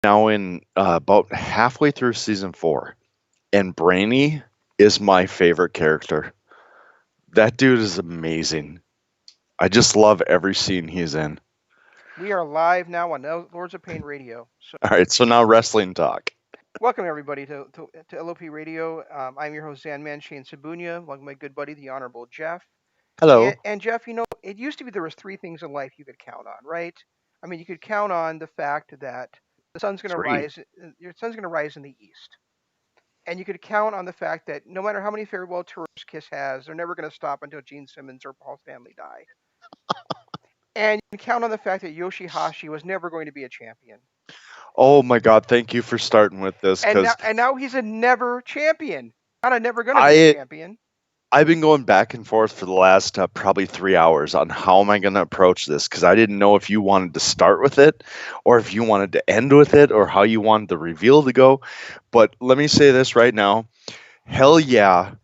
now in about halfway through season 4, and Brainy is my favorite character. That dude is amazing. I just love every scene he's in. We are live now on Lords of Pain Radio. So, All right, so now wrestling talk. welcome everybody to LOP Radio. I'm your host, Zanman Shane Sabunia, along with my good buddy, the Honorable Jeff. Hello. And Jeff, it used to be there was three things in life you could count on, right? I mean, you could count on the fact that the sun's going to Three. rise, your sun's going to rise in the east, and you could count on the fact that no matter how many farewell tours Kiss has, they're never going to stop until Gene Simmons or Paul Stanley die. And you can count on the fact that Yoshihashi was never going to be a champion. Oh my God! Thank you for starting with this And now because and now he's a never champion. Not a never gonna be a I champion. I've been going back and forth for the last probably 3 hours on how am I going to approach this because I didn't know if you wanted to start with it or if you wanted to end with it or how you wanted the reveal to go. But let me say this right now. Hell yeah,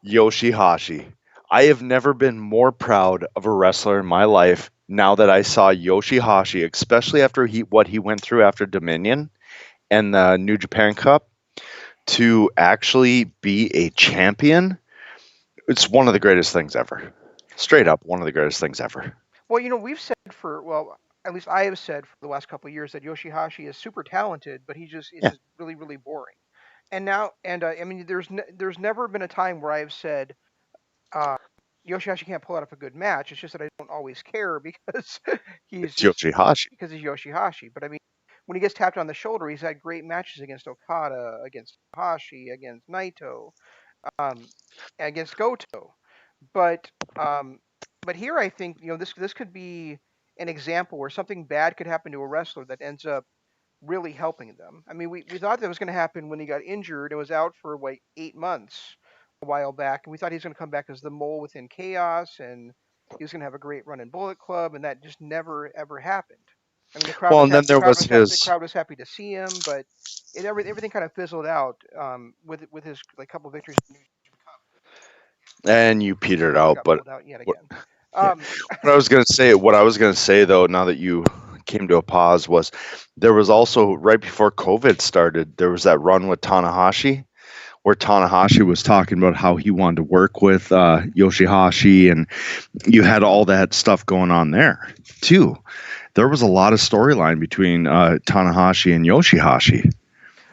Yoshihashi. I have never been more proud of a wrestler in my life now that I saw Yoshihashi, especially after what he went through after Dominion and the New Japan Cup, to actually be a champion. It's one of the greatest things ever. Straight up, one of the greatest things ever. Well, we've said at least I have said for the last couple of years that Yoshihashi is super talented, but it's Yeah. just really really boring. And now I mean there's never been a time where I've said uh, Yoshihashi can't pull out a good match. It's just that I don't always care because he's It's just Yoshihashi. because he's Yoshihashi. But I mean, when he gets tapped on the shoulder, he's had great matches against Okada, against Hashi, against Naito, um, against Goto. But um, but here I think this could be an example where something bad could happen to a wrestler that ends up really helping them. I mean, we thought that was going to happen when he got injured and was out for like 8 months a while back, and we thought he was going to come back as the mole within chaos, and he was going to have a great run in Bullet Club, and that just never ever happened. I mean, Well, and then there was the his, crowd was happy to see him, but everything kind of fizzled out with his like couple victories in the New Cup. and you petered Sorry, I out. got But pulled out yet what, again. yeah, Um, what I was gonna say though, now that you came to a pause, was there was also right before COVID started, there was that run with Tanahashi where Tanahashi was talking about how he wanted to work with Yoshihashi, and you had all that stuff going on there too. There was a lot of storyline between Tanahashi and Yoshihashi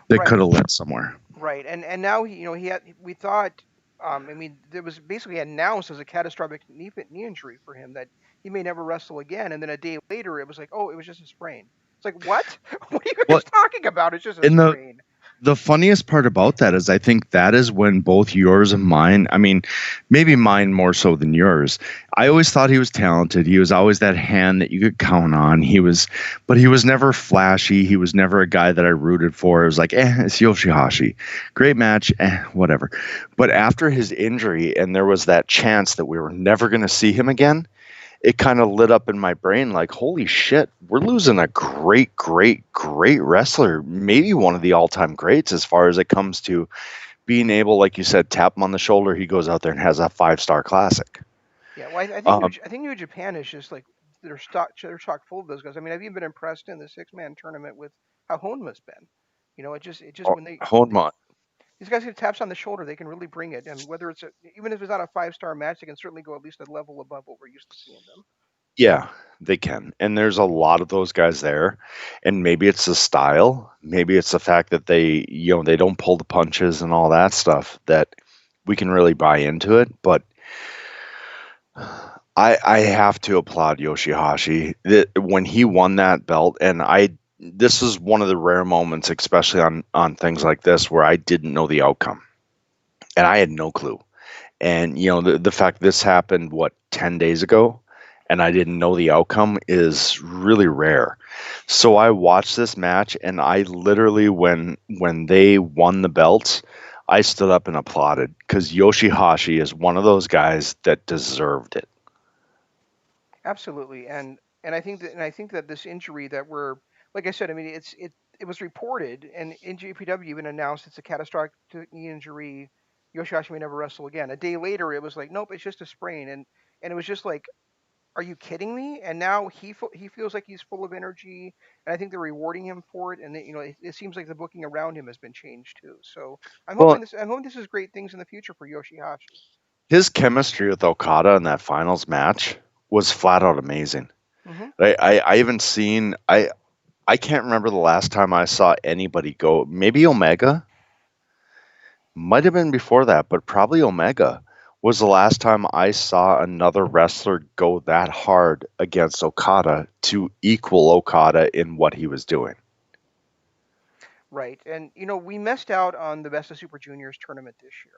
that could right. have led somewhere. Right, and now he had we thought I mean there was basically announced as a catastrophic knee injury for him that he may never wrestle again, and then a day later it was like, oh, it was just a sprain. It's like, what? What are you Well, guys talking about? It's just a in sprain. the funniest part about that is I think that is when both yours and mine, I mean, maybe mine more so than yours. I always thought he was talented. He was always that hand that you could count on. But he was never flashy. He was never a guy that I rooted for. It was like, it's Yoshihashi. Great match, whatever. But after his injury, and there was that chance that we were never going to see him again, it kind of lit up in my brain like, holy shit, we're losing a great, great, great wrestler. Maybe one of the all time greats as far as it comes to being able, like you said, tap him on the shoulder. He goes out there and has a 5-star classic. Yeah, well, Um, I think New Japan is just like they're stock full of those guys. I mean, I've even been impressed in the 6 man tournament with how Honma's been. It just when they Honma, these guys get taps on the shoulder, they can really bring it. And whether even if it's not a 5 star match, they can certainly go at least a level above what we're used to seeing them. yeah, they can. And there's a lot of those guys there. And maybe it's the style. Maybe it's the fact that they don't pull the punches and all that stuff that we can really buy into it. But I have to applaud Yoshihashi when he won that belt, and I this is one of the rare moments, especially on things like this, where I didn't know the outcome, and I had no clue. And the fact this happened 10 days ago, and I didn't know the outcome is really rare. So I watched this match, and I literally when they won the belts, I stood up and applauded because Yoshihashi is one of those guys that deserved it. Absolutely, and I think that this injury that we're like I said, I mean it was reported, and NJPW even announced it's a catastrophic knee injury. Yoshihashi may never wrestle again. A day later, it was like, nope, it's just a sprain, and it was just like are you kidding me? And now he feels like he's full of energy, and I think they're rewarding him for it. And it seems like the booking around him has been changed too. So Well, I'm hoping this is great things in the future for Yoshihashi. his chemistry with Okada in that finals match was flat out amazing. Hmm. I even seen I can't remember the last time I saw anybody go. Maybe Omega might have been before that, but probably Omega was the last time I saw another wrestler go that hard against Okada to equal Okada in what he was doing. Right, and we missed out on the Best of Super Juniors tournament this year,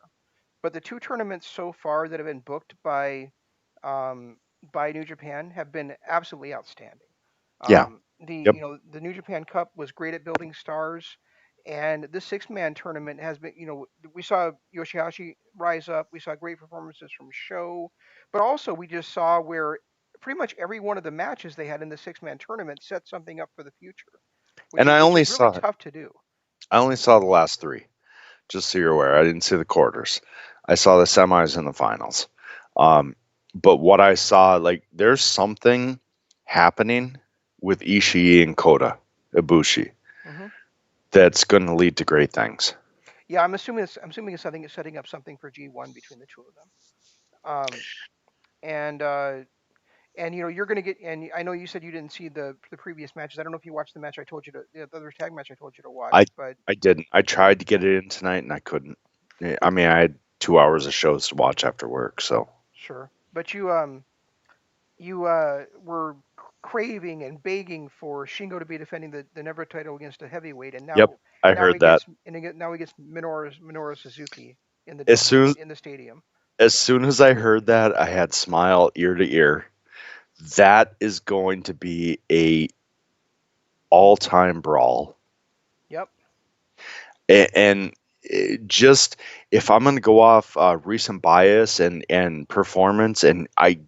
but the two tournaments so far that have been booked um, by New Japan have been absolutely outstanding. Yeah. Yep. The New Japan Cup was great at building stars, and this six-man tournament has been. We saw Yoshihashi rise up. We saw great performances from Sho, but also we just saw where pretty much every one of the matches they had in the six-man tournament set something up for the future, And which is really tough to do. I only saw the last three, just so you're aware. I didn't see the quarters. I saw the semis and the finals. Um, but what I saw, like, there's something happening with Ishii and Kota Ibushi Hmm. that's going to lead to great things. Yeah, I'm assuming it's setting up something for G1 between the two of them. And you're gonna get. And I know you said you didn't see the previous matches. I don't know if you watched the match I told you to the other tag match I told you to watch, I but I didn't. I tried to get it in tonight and I couldn't. I mean, I had 2 hours of shows to watch after work, so sure. But you were craving and begging for Shingo to be defending the Never title against a heavyweight, and yep, I now heard that. now he gets Minoru Suzuki in As soon in the stadium. as soon as I heard that, I had smile ear to ear. That is going to be a all-time brawl. Yep. And just if I'm going to go off recent bias and performance, and I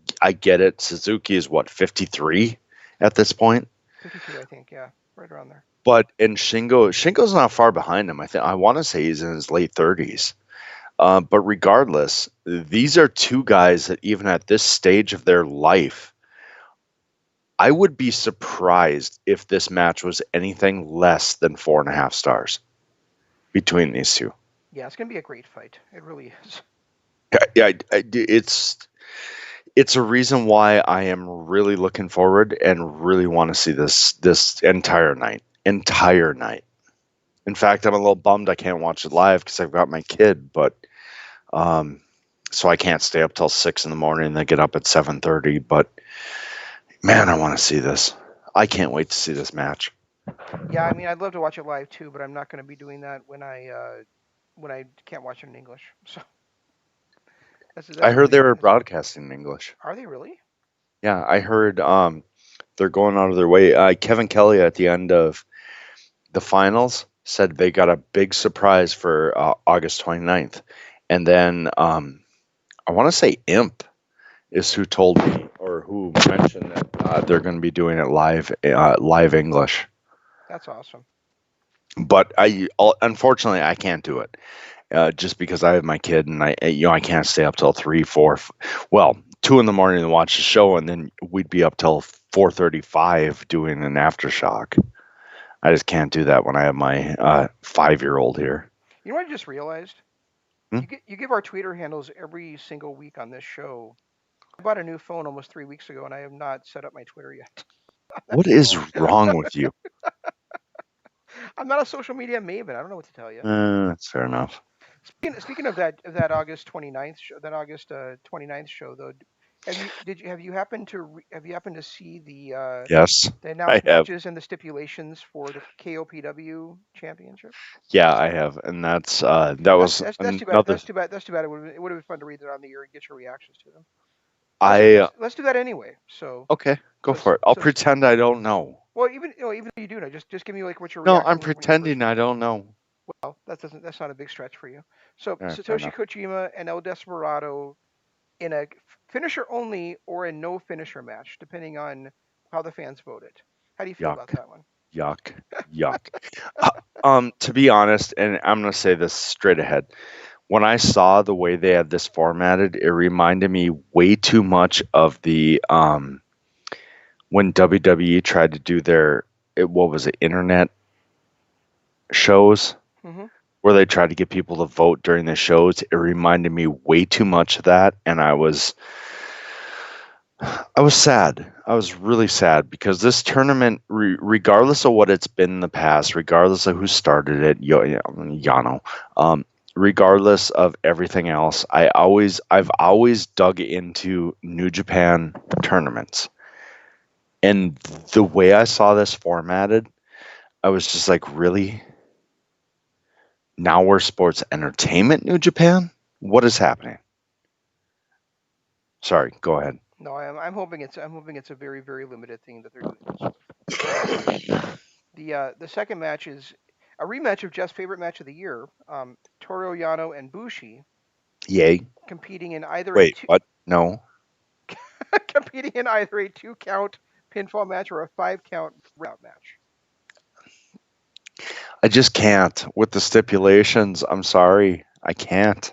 get it, Suzuki is what 53 at this point, 52, I think. Yeah, right around there. but and Shingo's not far behind him. I want to say he's in his late 30s. But regardless, these are two guys that even at this stage of their life, I would be surprised if this match was anything less than 4.5 stars between these two. Yeah, it's gonna be a great fight. It really is. Yeah, it's a reason why I am really looking forward and really want to see this entire night. Entire night. In fact, I'm a little bummed I can't watch it live because I've got my kid, but um, so I can't stay up till 6 in the morning and then get up at 7:30. But man, I want to see this. I can't wait to see this match. Yeah, I mean, I'd love to watch it live too, but I'm not going to be doing that when I can't watch it in English. So I that's heard really they were that's, broadcasting in English. are they really? Yeah, I heard they're going out of their way. Kevin Kelly at the end of the finals said they got a big surprise for August 29th. And then I want to say Imp is who told me or who mentioned that they're going to be doing it live English. That's awesome. But unfortunately I can't do it just because I have my kid and I can't stay up till 3, 4, well 2 in the morning to watch the show, and then we'd be up till 4:35 doing an aftershock. I just can't do that when I have my 5-year-old here. You know what I just realized? Hmm? You give our Twitter handles every single week on this show. I bought a new phone almost 3 weeks ago, and I have not set up my Twitter yet. What is wrong with you? I'm not a social media maven. I don't know what to tell you. That's fair enough. Speaking of that August 29th show, that August 29th show though, have you happened to see Yes, the I announced have. matches and the stipulations for the KOPW championship? Yeah, I have, and that was That's too bad. another. That's too bad. It would have been fun to read it on the air and get your reactions to them. I Let's do that anyway. Okay, go So for it. I'll pretend I don't know. well, even if you do know, just give me like what your No, reaction I'm was when you first. pretending I don't know. Well, that's not a big stretch for you. So All right, fair Satoshi enough. Kojima and El Desperado in a finisher only or a no finisher match, depending on how the fans voted. How do you feel about Yuck, that one? yuck, yuck. To be honest, and I'm gonna say this straight ahead. When I saw the way they had this formatted, it reminded me way too much of the when WWE tried to do what was it, internet shows Hmm. where they tried to get people to vote during the shows. It reminded me way too much of that, and I was sad. I was really sad because this tournament, regardless of what it's been in the past, regardless of who started it, Yano, um, regardless of everything else, I've always dug into New Japan tournaments, and the way I saw this formatted, I was just like, really? Now we're sports entertainment, New Japan? What is happening? Sorry, go ahead. No, I'm hoping it's a very very limited thing that they're doing this with. The second match is a rematch of Jeff's favorite match of the year, Toru Yano and Bushi Yay. competing in either a Wait, two what? No. competing in either a 2 count pinfall match or a 5 count route match. I just can't with the stipulations. I'm sorry. I can't.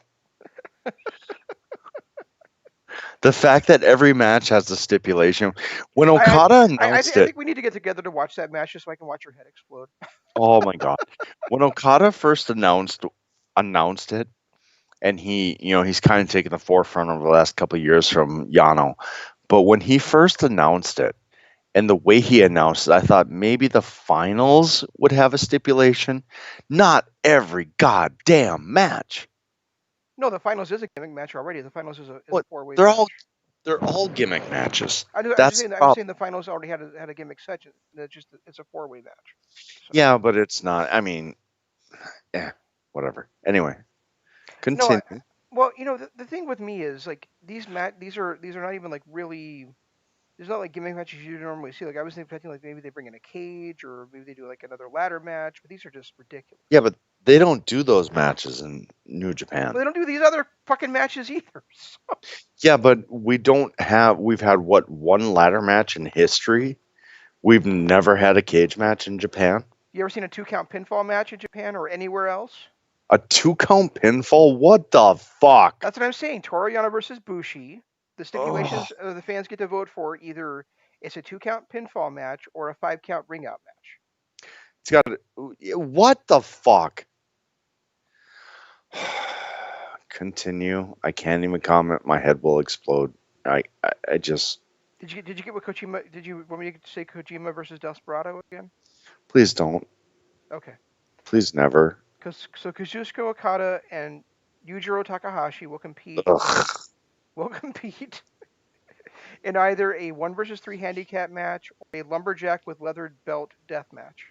The fact that every match has a stipulation. When Okada announced I it, think we need to get together to watch that match just so I can watch your head explode. oh my god. When Okada first announced it, and he's kind of taken the forefront over the last couple of years from Yano. But when he first announced it, and the way he announced it, I thought maybe the finals would have a stipulation. Not every goddamn match. No, the finals is a gimmick match already. The finals is a What? 4-way They're match. all they're all gimmick matches. I'm just That's the saying problem. the finals already had a gimmick section. It's a 4-way match. So Yeah, but it's not. I mean, whatever. Anyway, no, continue. well, the thing with me is like these are not even like really. There's not like gimmick matches you normally see. Like I was expecting like maybe they bring in a cage or maybe they do like another ladder match, but these are just ridiculous. Yeah, but they don't do those matches in New But Japan. they don't do these other fucking matches either. So, Yeah, but we've had what, one ladder match in history? We've never had a cage match in Japan. you ever seen a 2 count pinfall match in Japan or anywhere else? A 2 count pinfall? What the fuck? That's what I'm saying. Toru Yano versus Bushi. The Oh, stipulations the fans get to vote for either it's a 2 count pinfall match or a 5 count ring out match. it's got what the fuck? Continue. I can't even comment. My head will explode. I just Did you get what Kojima? Did you want me to say Kojima versus Desperado again? please don't. Okay. Please never. So Kazuchika Okada and Yujiro Takahashi will compete Ugh. will compete in either a 1 versus 3 handicap match or a lumberjack with leather belt death match.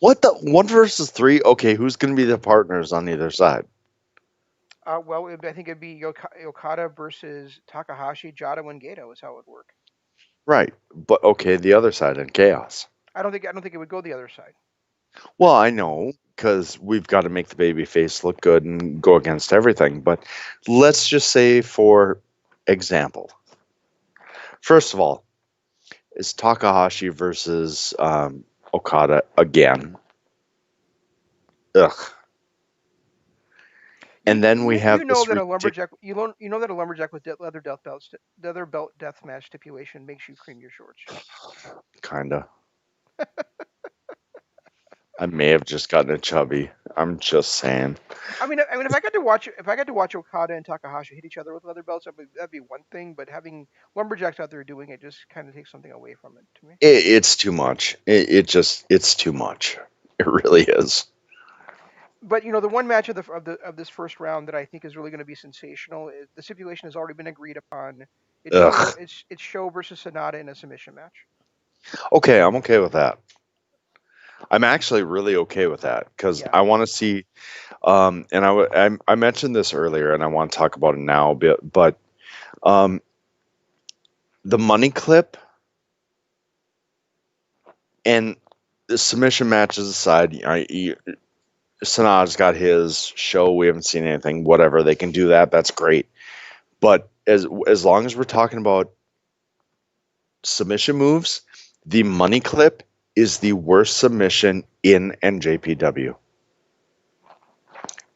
What the 1 versus 3? Okay, who's going to be the partners on either side? Well, I think it'd be Okada versus Takahashi, Jado, and Gato is how it would work. Right, but okay, the other side in chaos. I don't think it would go the other side. Well, I know because we've got to make the baby face look good and go against everything. But let's just say, for example, first of all, is Takahashi versus Okada again. Ugh. And then we have You know this that a ridiculous. lumberjack you know that a lumberjack with leather belt death match stipulation makes you cream your shorts, Jeff. Kinda. I may have just gotten a chubby. I'm just saying. If I got to watch Okada and Takahashi hit each other with leather belts, that'd be one thing. But having lumberjacks out there doing it just kind of takes something away from it to me. It's too much. It's too much. It really is. But the one match of this first round that I think is really going to be sensational. The stipulation has already been agreed upon. Ugh. It's Show versus Sonata in a submission match. Okay, I'm okay with that. I'm actually really okay with that because Yeah. I want to see. And I mentioned this earlier, and I want to talk about it now a bit. But um, the money clip and the submission matches aside, Sanaj's got his show. We haven't seen anything. Whatever, they can do that. That's great. But as long as we're talking about submission moves, the money clip is the worst submission in NJPW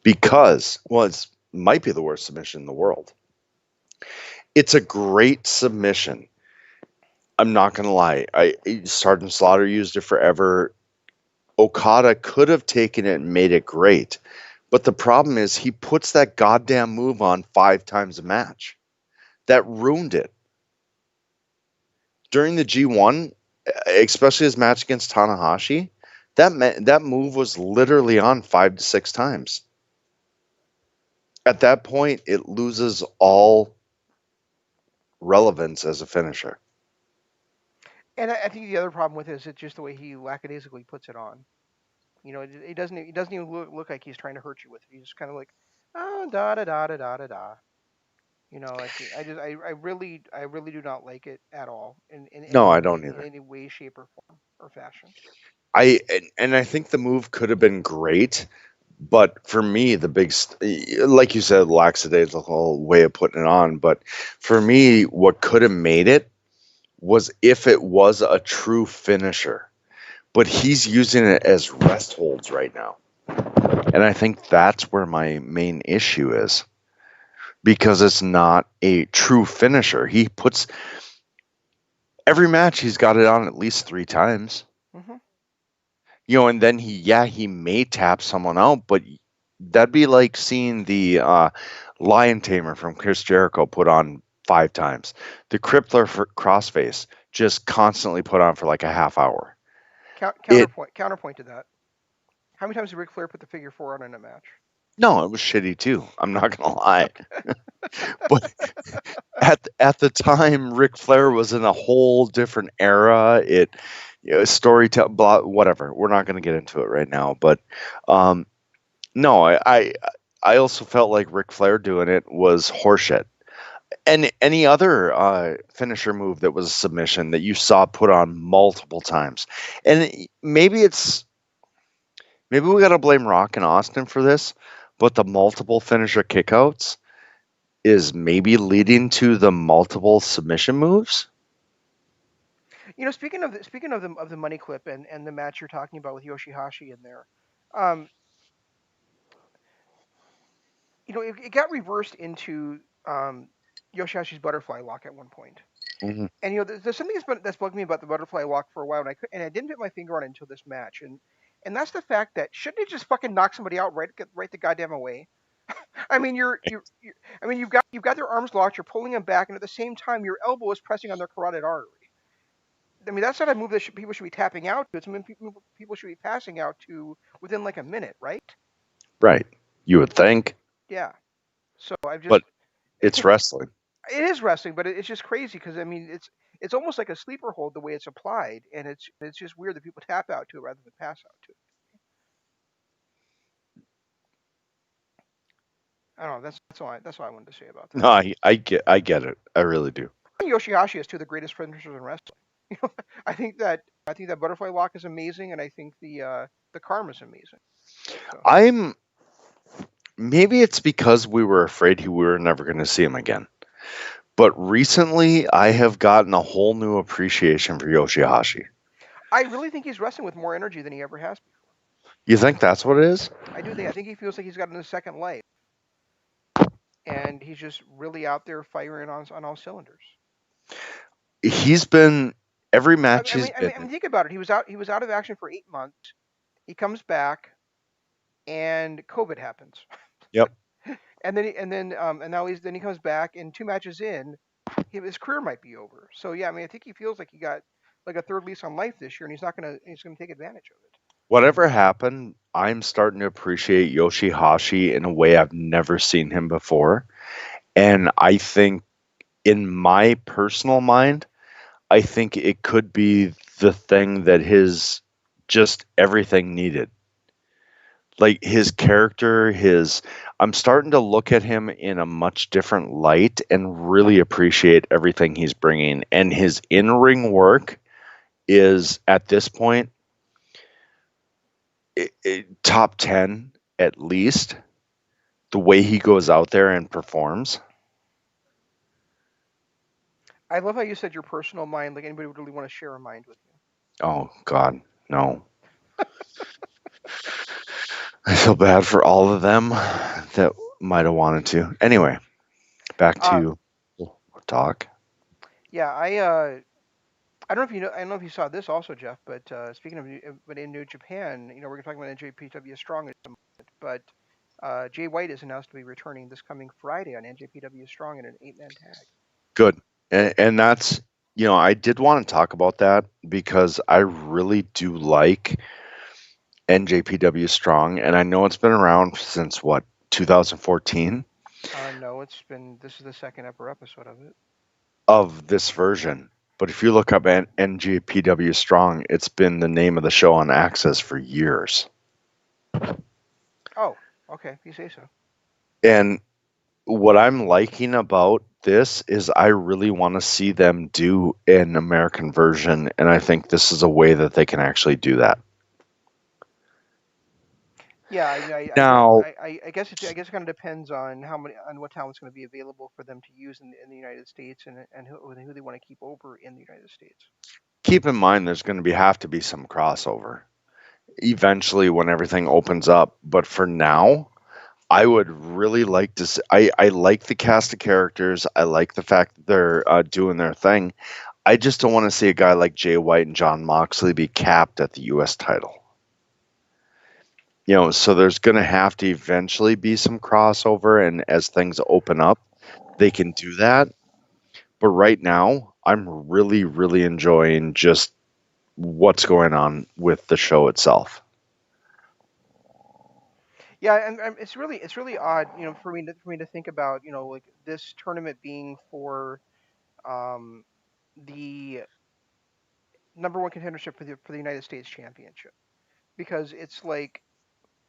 because, well, it might be the worst submission in the world. It's a great submission. I'm not gonna lie. Sergeant Slaughter used it forever. Okada could have taken it and made it great, but the problem is he puts that goddamn move on 5 times a match. That ruined it during the G1, especially his match against Tanahashi. That move was literally on 5 to 6 times. At that point, it loses all relevance as a finisher. And I think the other problem with it is it's just the way he lackadaisically puts it on. You know, it doesn't even look like he's trying to hurt you with it. He's just kind of like, oh, da da da da da da da. You know, like I really do not like it at all in No, any I don't in either. any way, shape, or form or fashion. And I think the move could have been great, but for me, like you said, lackadaisical way of putting it on. But for me, what could have made it was if it was a true finisher. But he's using it as rest holds right now, and I think that's where my main issue is because it's not a true finisher. He puts every match he's got it on at least 3 times. Hmm. And then he may tap someone out, but that'd be like seeing the Lion Tamer from Chris Jericho put on 5 times. The Crippler for Crossface just constantly put on for like a half hour. It Counterpoint to that. How many times did Ric Flair put the figure four on in a match? No, it was shitty too. I'm not gonna lie, Okay. but at the time, Ric Flair was in a whole different era. Storytelling, blah, whatever. We're not gonna get into it right now, but um, no, I also felt like Ric Flair doing it was horseshit. And any other finisher move that was a submission that you saw put on multiple times, and maybe we got to blame Rock and Austin for this, but the multiple finisher kickouts is maybe leading to the multiple submission moves. You know, speaking of the money clip and the match you're talking about with Yoshihashi in there, um, you know, it got reversed into Yoshihashi's butterfly lock at one point. Mhm. And you know, there's something that's bugged me about the butterfly lock for a while, and I didn't put my finger on it until this match, and that's the fact that shouldn't he just fucking knock somebody out right the goddamn away? I mean, I mean, you've got their arms locked, you're pulling them back, and at the same time, your elbow is pressing on their carotid artery. I mean, that's not a move that people should be tapping out to. It's a move people should be passing out to within like a minute, right? Right. You would think, Yeah. So I've but just it's wrestling. it is wrestling, but it's just crazy because I mean it's almost like a sleeper hold the way it's applied, and it's just weird that people tap out to it rather than pass out to it. I don't know. That's all I wanted to say about No, that. I get it. I really do. Yoshihashi is two of the greatest finishers in wrestling. You know, I think that butterfly lock is amazing, and I think the karma is amazing. So I'm Maybe it's because we were afraid we were never going to see him again. But recently, I have gotten a whole new appreciation for Yoshihashi. I really think he's wrestling with more energy than he ever has before. You think that's what it is? I think he feels like he's gotten a second life, and he's just really out there firing on all cylinders. He's been every I, match I he's mean, I been mean, I mean, in. think about it. He was out of action for 8 months. He comes back, and COVID happens, Yep. and now he comes back, and 2 matches in, his career might be over. So yeah, I mean, I think he feels like he got like a third lease on life this year, and he's gonna take advantage of it. Whatever happened, I'm starting to appreciate Yoshihashi in a way I've never seen him before. And I think, in my personal mind, I think it could be the thing that his just everything needed. Like his character, I'm starting to look at him in a much different light and really appreciate everything he's bringing. And his in-ring work is at this point top 10 at least. The way he goes out there and performs. I love how you said your personal mind, like anybody would really want to share a mind with you. Oh God, no. I feel bad for all of them that might have wanted to. Anyway, back Uh, to talk. yeah, I don't know if you know. I don't know if you saw this also, Jeff. But speaking of, but in New Japan, we're going to talk about NJPW Strong in a moment. But Jay White is announced to be returning this coming Friday on NJPW Strong in an 8-man tag. Good. And that's, I did want to talk about that because I really do like NJPW Strong. And I know it's been around since what, 2014 No, this is the second ever episode of it. of this version. But if you look up NJPW Strong, it's been the name of the show on Access for years. Oh, okay, if you say so. And what I'm liking about this is I really want to see them do an American version, and I think this is a way that they can actually do that. Yeah, I don't. Now, I guess it kind of depends on what talent's going to be available for them to use in the United States and who they want to keep over in the United States. keep in mind there's going to have to be some crossover eventually when everything opens up, but for now, I would really like to see, I like the cast of characters. I like the fact that they're doing their thing. I just don't want to see a guy like Jay White and John Moxley be capped at the US title. So there's going to have to eventually be some crossover, and as things open up, they can do that. But right now, I'm really, really enjoying just what's going on with the show itself. Yeah, and it's really odd, for me to think about, like this tournament being for um, the number one contendership for the United States Championship, because it's like,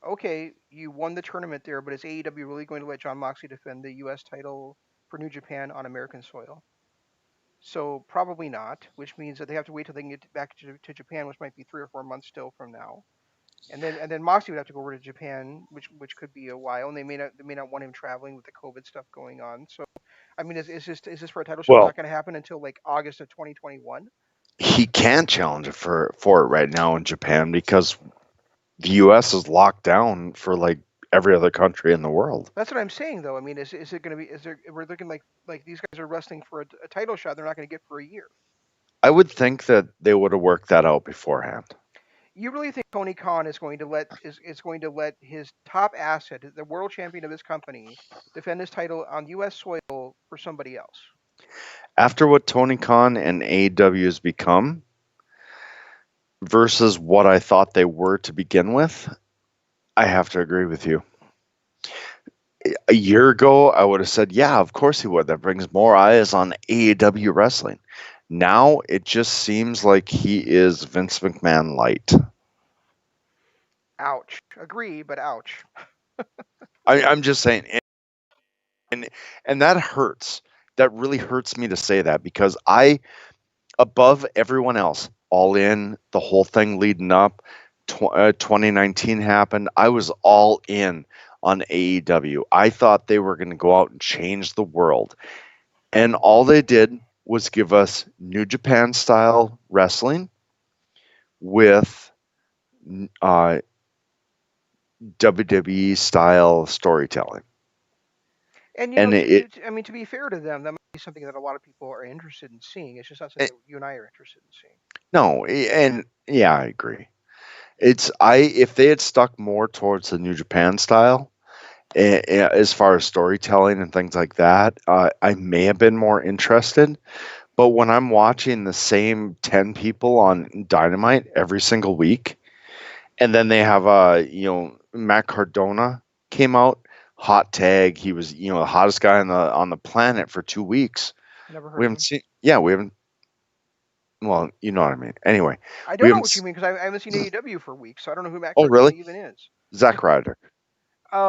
okay, you won the tournament there, but is AEW really going to let John Moxley defend the U.S. title for New Japan on American soil? So probably not, which means that they have to wait till they can get back to Japan, which might be 3 or 4 months still from now. And then Moxley would have to go over to Japan, which could be a while, and they may not want him traveling with the COVID stuff going on. So, I mean, is this for a title shot Well, not going to happen until like August of 2021? he can't challenge it for it right now in Japan because the US is locked down for like every other country in the world. That's what I'm saying, though. I mean, is it going to be? Is there? We're looking like these guys are wrestling for a title shot they're not going to get for a year. I would think that they would have worked that out beforehand. You really think Tony Khan is going to let his top asset, the world champion of his company, defend his title on U.S. soil for somebody else? After what Tony Khan and AEW has become versus what I thought they were to begin with, I have to agree with you. A year ago, I would have said, yeah, of course he would. That brings more eyes on AEW wrestling. Now it just seems like he is Vince McMahon light. Ouch. Agree, but ouch. I'm just saying, and and that hurts. That really hurts me to say that because above everyone else, all in the whole thing leading up, 2019 happened. I was all in on AEW. I thought they were going to go out and change the world. And all they did was give us New Japan style wrestling with uh, WWE style storytelling. And And I mean, to be fair to them, that might be something that a lot of people are interested in seeing. It's just not something it that you and I are interested in seeing. no, and yeah, I agree. If they had stuck more towards the New Japan style, as far as storytelling and things like that, I may have been more interested. But when I'm watching the same 10 people on Dynamite every single week, and then they have Matt Cardona came out, hot tag. He was the hottest guy on the planet for 2 weeks. Never heard We of haven't him. seen. Yeah, we haven't. Well, you know what I mean. Anyway, I we don't know haven't. what you mean because I haven't seen AEW for weeks, so I don't know who Matt Oh, Cardona really? even is. Zack Ryder.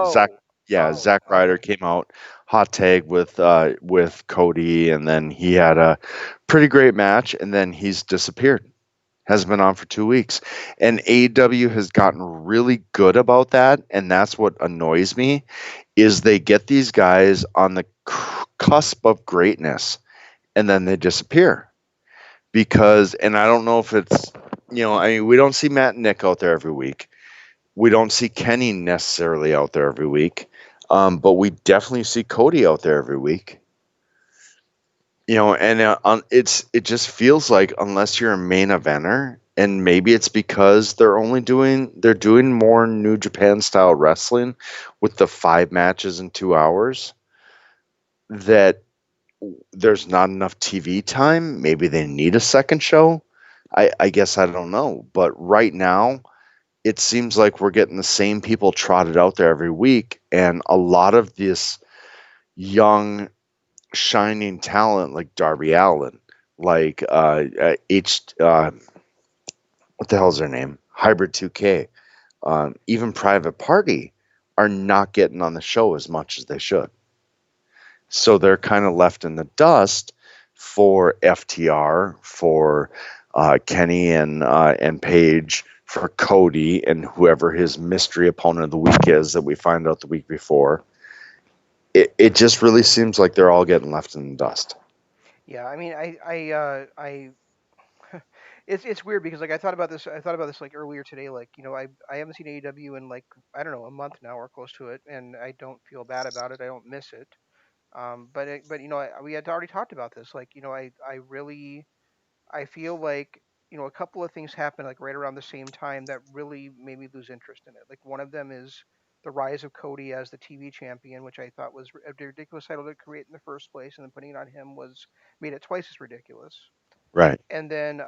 Zach, Oh, yeah, oh, Zack Ryder oh. came out hot tag with Cody, and then he had a pretty great match, and then he's disappeared. Has been on for 2 weeks, and AEW has gotten really good about that, and that's what annoys me, is they get these guys on the cusp of greatness, and then they disappear and I don't know if it's I mean we don't see Matt and Nick out there every week. We don't see Kenny necessarily out there every week, but we definitely see Cody out there every week. And it just feels like unless you're a main eventer, and maybe it's because they're doing more New Japan style wrestling with the 5 matches in 2 hours, that there's not enough TV time. Maybe they need a second show. I guess I don't know. But right now, it seems like we're getting the same people trotted out there every week, and a lot of this young shining talent like Darby Allen, like what the hell's their name? Hybrid 2K, even Private Party are not getting on the show as much as they should. So they're kind of left in the dust for FTR, for Kenny and Paige, for Cody and whoever his mystery opponent of the week is that we find out the week before. It just really seems like they're all getting left in the dust. Yeah, I mean, it's weird because like I thought about this like earlier today. Like I haven't seen AEW in like I don't know a month now or close to it, and I don't feel bad about it. I don't miss it. But we had already talked about this. Like I really I feel like a couple of things happened like right around the same time that really made me lose interest in it. Like one of them is the rise of Cody as the TV champion, which I thought was a ridiculous title to create in the first place, and then putting it on him was made it twice as ridiculous. Right. And then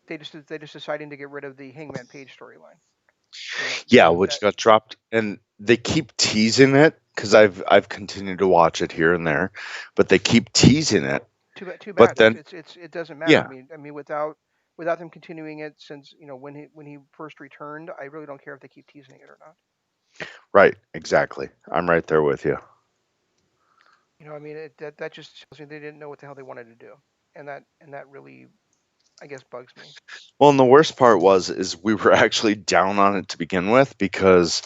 they just deciding to get rid of the Hangman Page storyline. Yeah, which That got dropped, and they keep teasing it because I've continued to watch it here and there, but they keep teasing it. too bad. Too But bad. then, It doesn't matter. yeah, I mean without them continuing it since when he first returned, I really don't care if they keep teasing it or not. right, exactly. I'm right there with you. I mean that just tells me they didn't know what the hell they wanted to do, and that really I guess bugs me. Well, and the worst part is we were actually down on it to begin with because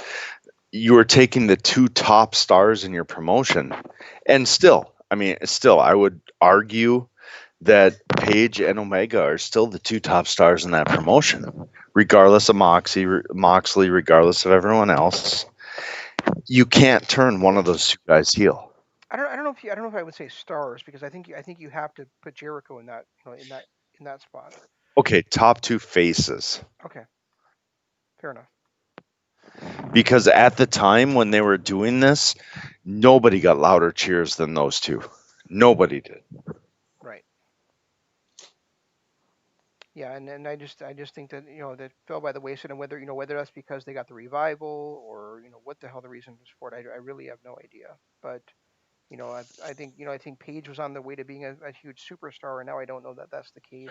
you were taking the two top stars in your promotion, and still, I mean, still, I would argue that Paige and Omega are still the two top stars in that promotion, regardless of Moxley, regardless of everyone else. You can't turn one of those two guys heel. I don't know if I would say stars because I think you have to put Jericho in that in that spot. Okay, top two faces. Okay, fair enough. Because at the time when they were doing this, nobody got louder cheers than those two. Nobody did. Right. Yeah, and I just think that that fell by the wayside, and whether that's because they got the revival or what the hell the reason was for it, I really have no idea. But I think I think Paige was on the way to being a huge superstar, and now I don't know that that's the case.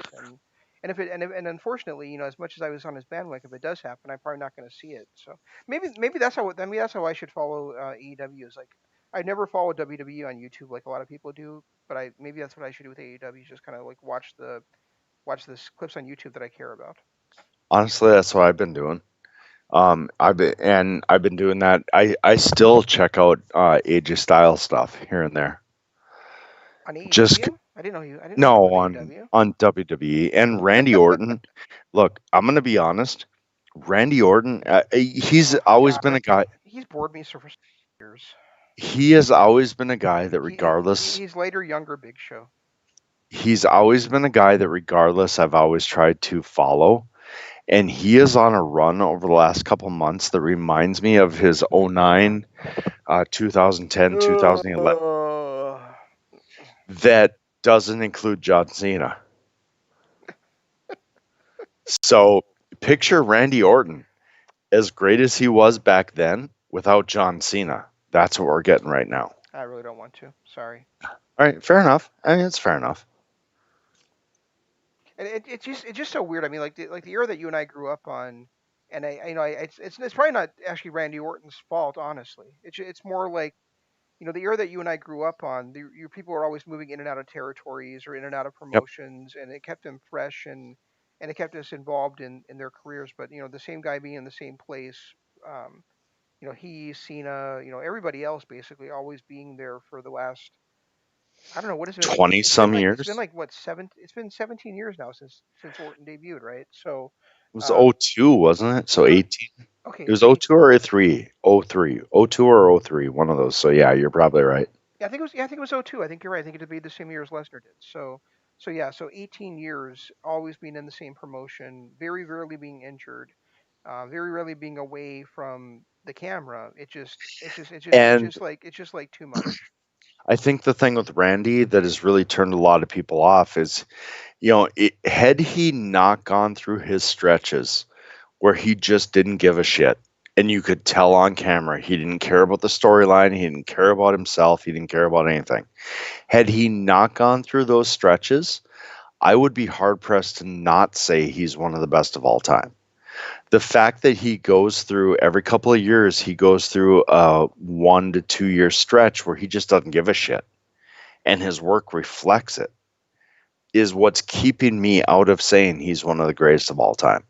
And unfortunately, as much as I was on his bandwagon, if it does happen, I'm probably not going to see it. So maybe that's how I should follow AEW is like I never follow WWE on YouTube like a lot of people do, but I maybe that's what I should do with AEW is just kind of like watch the clips on YouTube that I care about Honestly, that's what I've been doing. I've been doing that. I still check out AJ Styles stuff here and there. on Just AEW. I didn't know he was no on AEW. on WWE and Randy Orton. Look, I'm gonna be honest. Randy Orton, he's Oh my always god, been a guy. he's bored me so for years. He has always been a guy that regardless, He's later younger Big Show. he's always been a guy that regardless, I've always tried to follow. And he is on a run over the last couple months that reminds me of his '09, 2010, 2011. Uh, That doesn't include John Cena. So picture Randy Orton as great as he was back then without John Cena. That's what we're getting right now. I really don't want to. Sorry. All right, fair enough. I mean, it's fair enough. And it's just so weird. I mean, like the era that you and I grew up on, and it's probably not actually Randy Orton's fault, honestly. It's more like the era that you and I grew up on. Your people were always moving in and out of territories or in and out of Yep. promotions, and it kept them fresh and it kept us involved in their careers. But the same guy being in the same place. Um, he, Cena, everybody else basically always being there for the last I don't know what has it been. 20 some It's been years. like what seven? It's been 17 years now since Orton debuted, right? So, It was um, '02, wasn't it? So it was 18. It okay. was '02 or '03. '03. '02 or '03, one of those. So yeah, you're probably right. Yeah, I think it was. Yeah, I think it was '02. I think you're right. I think it would be the same year as Lesnar did. So yeah. So 18 years, always being in the same promotion, very rarely being injured, very rarely being away from the camera. And It's just like too much. I think the thing with Randy that has really turned a lot of people off is, had he not gone through his stretches where he just didn't give a shit, and you could tell on camera he didn't care about the storyline, he didn't care about himself, he didn't care about anything. Had he not gone through those stretches, I would be hard pressed to not say he's one of the best of all time. The fact that he goes through every couple of years, he goes through a 1 to 2 year stretch where he just doesn't give a shit, and his work reflects it, is what's keeping me out of saying he's one of the greatest of all time.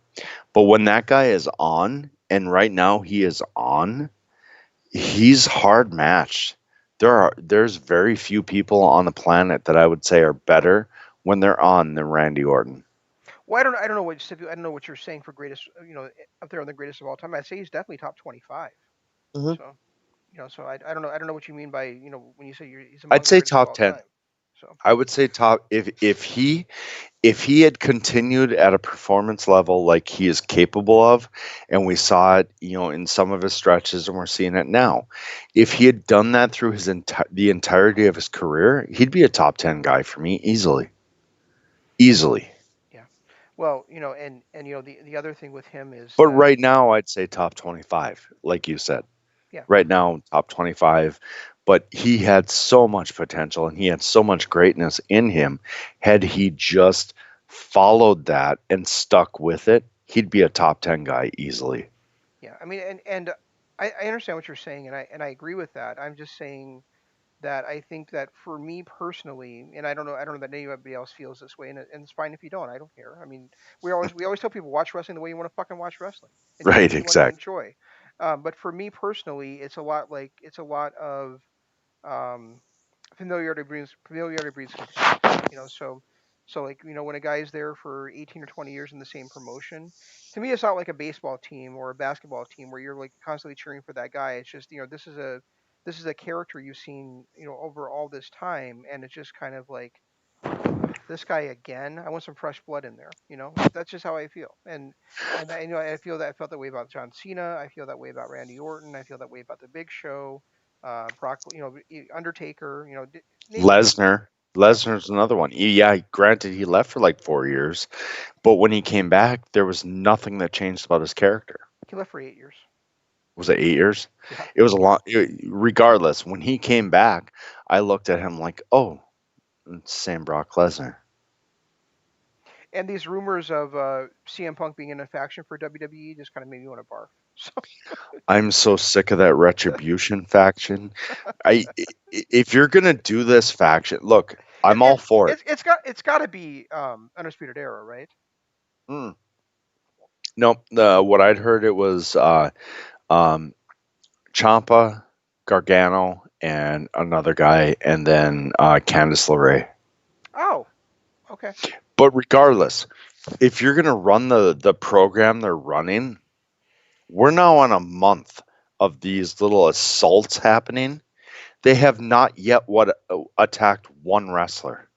But when that guy is on, and right now he is on, he's hard matched. There's very few people on the planet that I would say are better when they're on than Randy Orton. Well, I don't know what I don't know what you're saying for greatest. Up there on the greatest of all time. I'd say he's definitely top 25. Mhm. So so I don't know what you mean by when you say he's I'd among the say greatest of top all 10. time. So I would say top if he had continued at a performance level like he is capable of, and we saw it, in some of his stretches, and we're seeing it now. If he had done that through the entirety of his career, he'd be a top 10 guy for me easily. Easily. yeah. Well, and the other thing with him is But that right now I'd say top 25, like you said. yeah. Right now top 25, but he had so much potential and he had so much greatness in him. Had he just followed that and stuck with it, he'd be a top 10 guy easily. Yeah, I mean, and I understand what you're saying, and I agree with that. I'm just saying that I think that for me personally, and I don't know that anybody else feels this way, and it's fine if you don't. I don't care. I mean, we always tell people watch wrestling the way you want to fucking watch wrestling, and do Right, what you want to exactly. enjoy. But for me personally, it's a lot of um, familiarity breeds contempt. So like when a guy's there for 18 or 20 years in the same promotion, to me it's not like a baseball team or a basketball team where you're like constantly cheering for that guy. It's just this is a character you've seen over all this time, and it's just kind of like this guy again. I want some fresh blood in there. That's just how I feel. And I felt that way about John Cena. I feel that way about Randy Orton. I feel that way about the Big Show, Brock, Undertaker. Name it. Yeah, Lesnar's another one. Yeah, granted he left for like 4 years, but when he came back, there was nothing that changed about his character. he left for 8 years. Was it 8 years? Yeah, It was a long. Regardless, when he came back, I looked at him like, oh, it's Sam Brock Lesnar. and these rumors of CM Punk being in a faction for WWE just kind of made me want to barf. So I'm so sick of that retribution faction. If you're gonna do this faction, look, it, I'm all it for it. it's got to be Undisputed Era, right? Mm. Nope. What I'd heard it was um, Champa, Gargano, and another guy, and then Candice LeRae. Oh, okay. But regardless, if you're gonna run the program they're running, we're now on a month of these little assaults happening. They have not yet attacked one wrestler.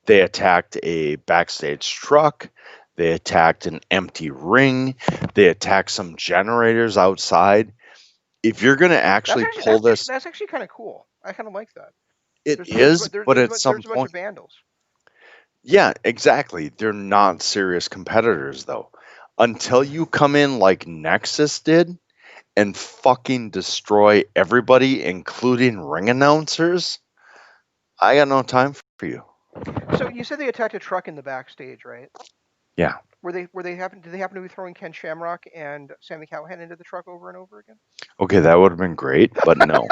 They attacked a backstage truck. They attacked an empty ring. They attacked some generators outside. If you're going to actually pull this, That's actually kind of cool. I kind of like that. it is, but at some There's a bunch point, of vandals. yeah, exactly. They're not serious competitors, though. Until you come in like Nexus did and fucking destroy everybody, including ring announcers, I got no time for you. So you said they attacked a truck in the backstage, right? Yeah. Were they happen? Did they happen to be throwing Ken Shamrock and Sammy Callahan into the truck over and over again? Okay, that would have been great, but no.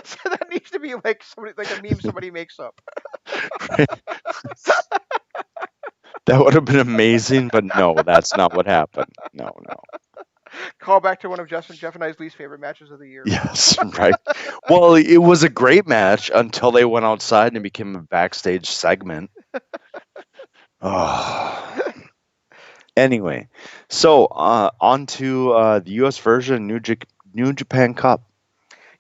So that needs to be like somebody like a meme somebody makes up. That would have been amazing, but no, that's not what happened. No, no. Call back to one of Jeff and I's least favorite matches of the year. Yes, right. Well, it was a great match until they went outside and it became a backstage segment. Oh. Anyway, so on to the U.S. version, New Japan Cup.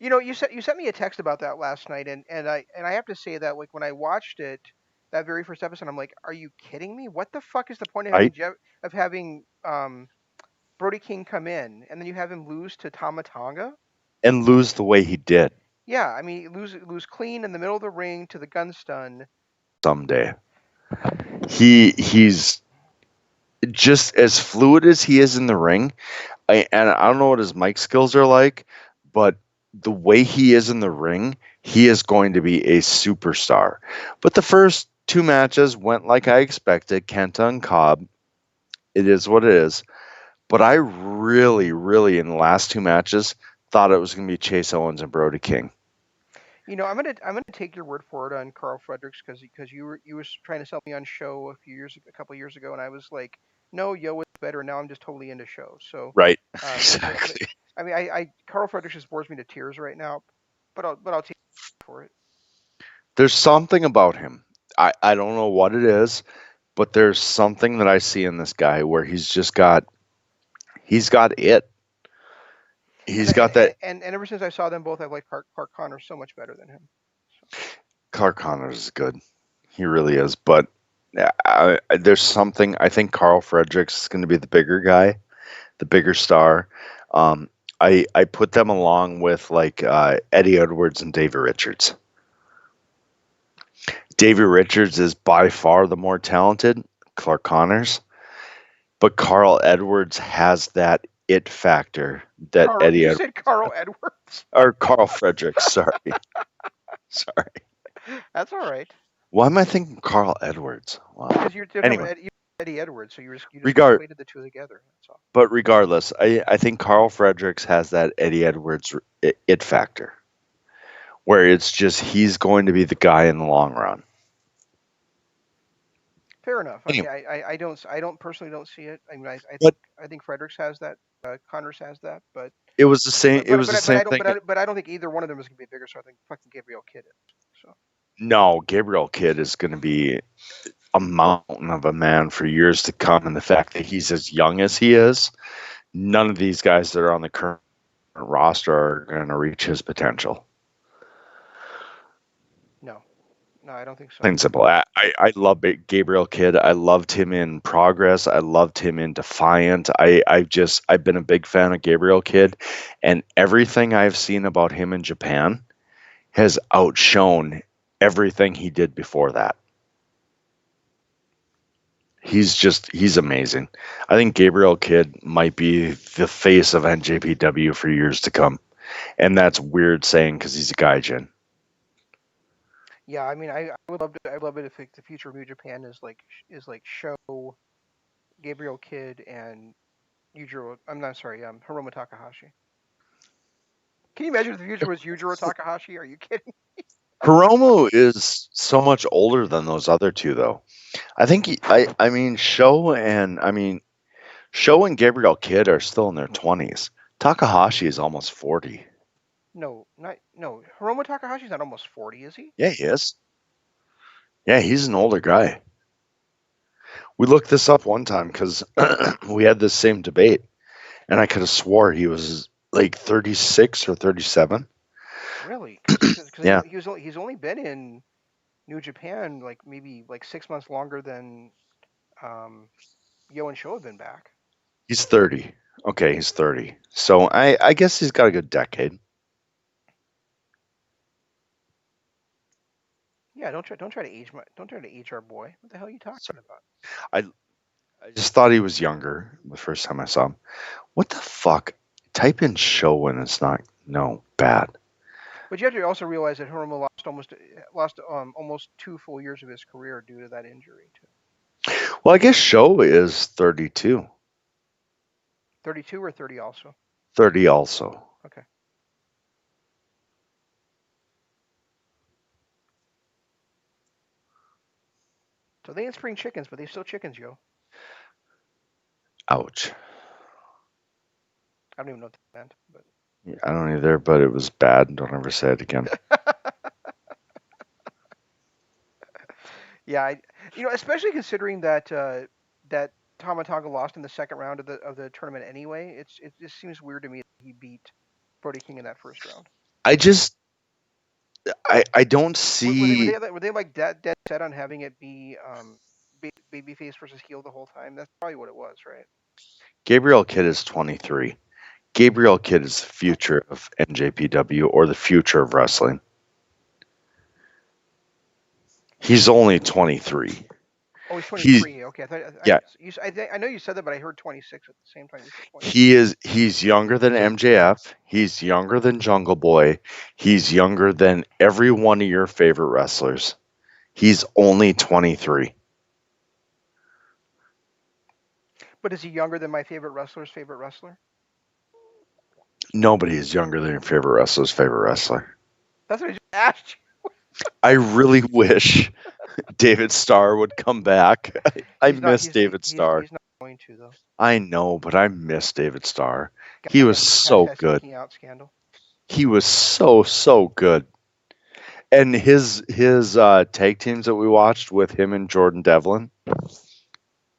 You sent me a text about that last night, and I have to say that like when I watched it, that very first episode, I'm like, are you kidding me? What the fuck is the point of right? having Brody King come in and then you have him lose to Tama Tonga? And lose the way he did Yeah, I mean lose clean in the middle of the ring to the gun stun. someday. He's just as fluid as he is in the ring. And I don't know what his mic skills are like, but the way he is in the ring, he is going to be a superstar. But the first two matches went like I expected. Kenta and Cobb. It is what it is. But I really, really, in the last two matches, thought it was going to be Chase Owens and Brody King. I'm gonna take your word for it on Carl Fredericks because you were trying to sell me on Show a couple years ago, and I was like, no, Yo is better. Now I'm just totally into Show. So, Right. but Exactly. I mean, I Carl Fredericks just bores me to tears right now, but I'll take for it. There's something about him. I don't know what it is, but there's something that I see in this guy where he's got it. And He's got I, that. and ever since I saw them both, I've liked Clark Connor so much better than him. So, Clark Connors is good. He really is. But there's something. I think Carl Fredericks is going to be the bigger guy, the bigger star. Um, I put them along with like Eddie Edwards and Davey Richards. Davey Richards is by far the more talented, Clark Connors, but Carl Edwards has that it factor that Carl, Eddie you Edwards said Carl Edwards. or Carl Fredericks. Sorry, sorry. That's all right Why am I thinking Carl Edwards? Wow. because you're talking about Anyway, Eddie Edwards, so you just regard conflated the two together. That's all. but regardless, I think Carl Fredericks has that Eddie Edwards it factor, where it's just he's going to be the guy in the long run. Fair enough. I mean, Anyway, I don't personally don't see it. I mean, but I think Fredericks has that. Connors has that, but it was the same. but It but was the but, but same I don't thing. but I don't think either one of them is gonna be bigger. So I think fucking Gabriel Kidd is. So No, Gabriel Kidd is going to be a mountain of a man for years to come. And the fact that he's as young as he is, none of these guys that are on the current roster are going to reach his potential. no, no, I don't think so. Plain and simple. I love Gabriel Kidd. I loved him in Progress. I loved him in Defiant. I've been a big fan of Gabriel Kidd, and everything I've seen about him in Japan has outshone everything he did before that. He's amazing. I think Gabriel Kidd might be the face of NJPW for years to come. And that's weird saying because he's a gaijin. Yeah, I mean, I would love it if the future of New Japan is like Show, Gabriel Kidd, and Yujiro. I'm not sorry, Hiromu Takahashi. Can you imagine if the future was Yujiro Takahashi? Are you kidding? Hiromu is so much older than those other two, though. I think I mean Sho and Gabriel Kidd are still in their 20s. Takahashi is almost 40. No, not no. Hiromu Takahashi's not almost 40, is he? Yeah, he is. Yeah, he's an older guy. We looked this up one time because we had this same debate, and I could have swore he was like 36 or 37. Really? Because Yeah, he's only been in New Japan like maybe like 6 months longer than um, Yo and Show have been back. he's 30. Okay, he's 30. So I guess he's got a good decade. Yeah, don't try to age our boy. What the hell are you So talking about? I I just thought he was younger the first time I saw him. What the fuck? Type in show and it's not no bad. But you have to also realize that Hiromu lost almost 2 full years of his career due to that injury too. Well, I guess show is 32. 32 or 30 also. 30 also. Okay. So they ain't spring chickens, but they still chickens, yo. Ouch. I don't even know what that meant, but Yeah, I don't either, but it was bad. Don't ever say it again. yeah, especially considering that Tama Tonga lost in the second round of the tournament anyway. It just seems weird to me that he beat Brody King in that first round. I just I don't Were see were they like dead set on having it be babyface versus heel the whole time? That's probably what it was, right? Gabriel Kidd is 23. Gabriel Kidd is the future of NJPW or the future of wrestling. He's only 23. Oh, he's He's 23. Okay, yeah, I know you said that, but I heard 26 at the same time. You said 23. he's younger than MJF, he's younger than Jungle Boy, he's younger than every one of your favorite wrestlers. He's only 23. But is he younger than my favorite wrestler's favorite wrestler? Nobody is younger than your favorite wrestler's favorite wrestler. That's what I just asked I really wish David Starr would come back. you. I miss David Starr. He's not going to though. I know, but I miss David Starr. He was Goddamn so hashtag good. speaking out scandal. He was so good. And his tag teams that we watched with him and Jordan Devlin,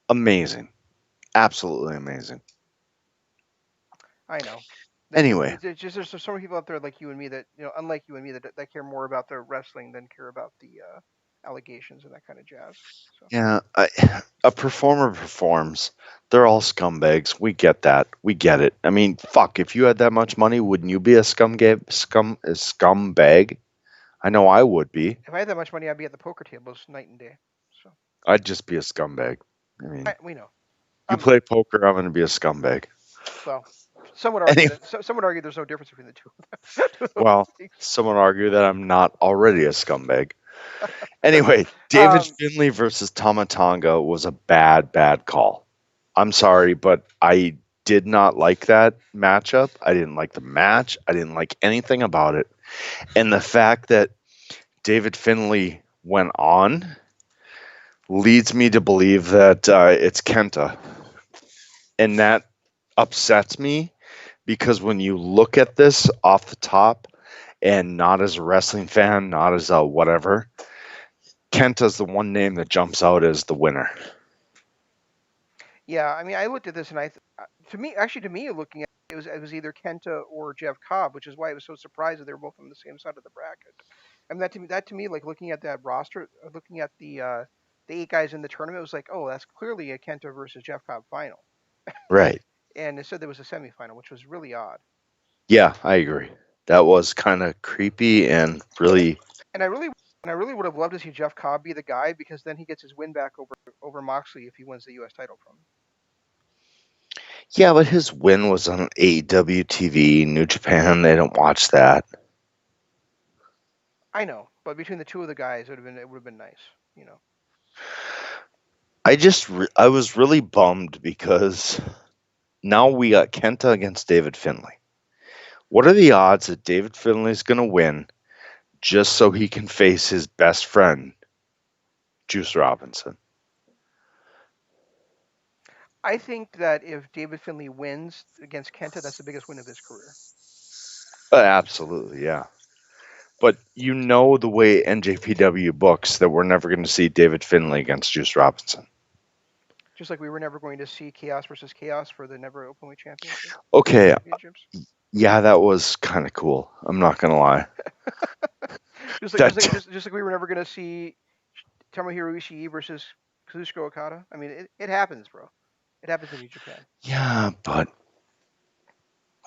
amazing. Absolutely amazing. I know. Anyway, There's so many people out there like you and me that unlike you and me that care more about the wrestling than care about the allegations and that kind of jazz. So yeah, a performer performs. They're all scumbags. We get that. We get it. I mean, fuck, if you had that much money, wouldn't you be a a scumbag? I know I would be. if I had that much money, I'd be at the poker tables night and day. So I'd just be a scumbag. I mean, we know. you play poker, I'm going to be a scumbag. Well, some would argue Anyway, that some would argue there's no difference between the two of them. well, someone argue that I'm not already a scumbag. Anyway, David Finlay versus Tama Tonga was a bad call. I'm sorry, but I did not like that matchup. I didn't like the match. I didn't like anything about it. And the fact that David Finlay went on leads me to believe that it's Kenta. And that upsets me because when you look at this off the top and not as a wrestling fan, not as a whatever, Kenta's the one name that jumps out as the winner. Yeah, I mean, I looked at this and to me, looking at it was either Kenta or Jeff Cobb, which is why I was so surprised that they were both on the same side of the bracket. I mean, that to me, like looking at that roster, looking at the 8 guys in the tournament, it was like, oh, that's clearly a Kenta versus Jeff Cobb final. Right. And instead there was a semifinal, which was really odd. Yeah, I agree. That was kind of creepy and really. And I really would have loved to see Jeff Cobb be the guy because then he gets his win back over Moxley if he wins the U.S. title from him. Yeah, but his win was on AEW TV, New Japan. They don't watch that. I know, but between the two of the guys, it would have been nice, you know. I was really bummed because now we got Kenta against David Finlay. What are the odds that David Finlay's going to win just so he can face his best friend, Juice Robinson? I think that if David Finlay wins against Kenta, that's the biggest win of his career. Absolutely, yeah. But you know the way NJPW books that we're never going to see David Finlay against Juice Robinson. Just like we were never going to see Chaos versus Chaos for the Never Openweight Championship. Okay. Yeah, that was kind of cool. I'm not going to lie. just like we were never going to see Tomohiro Ishii versus Kazuchika Okada. I mean, it happens, bro. It happens in New Japan. Yeah, but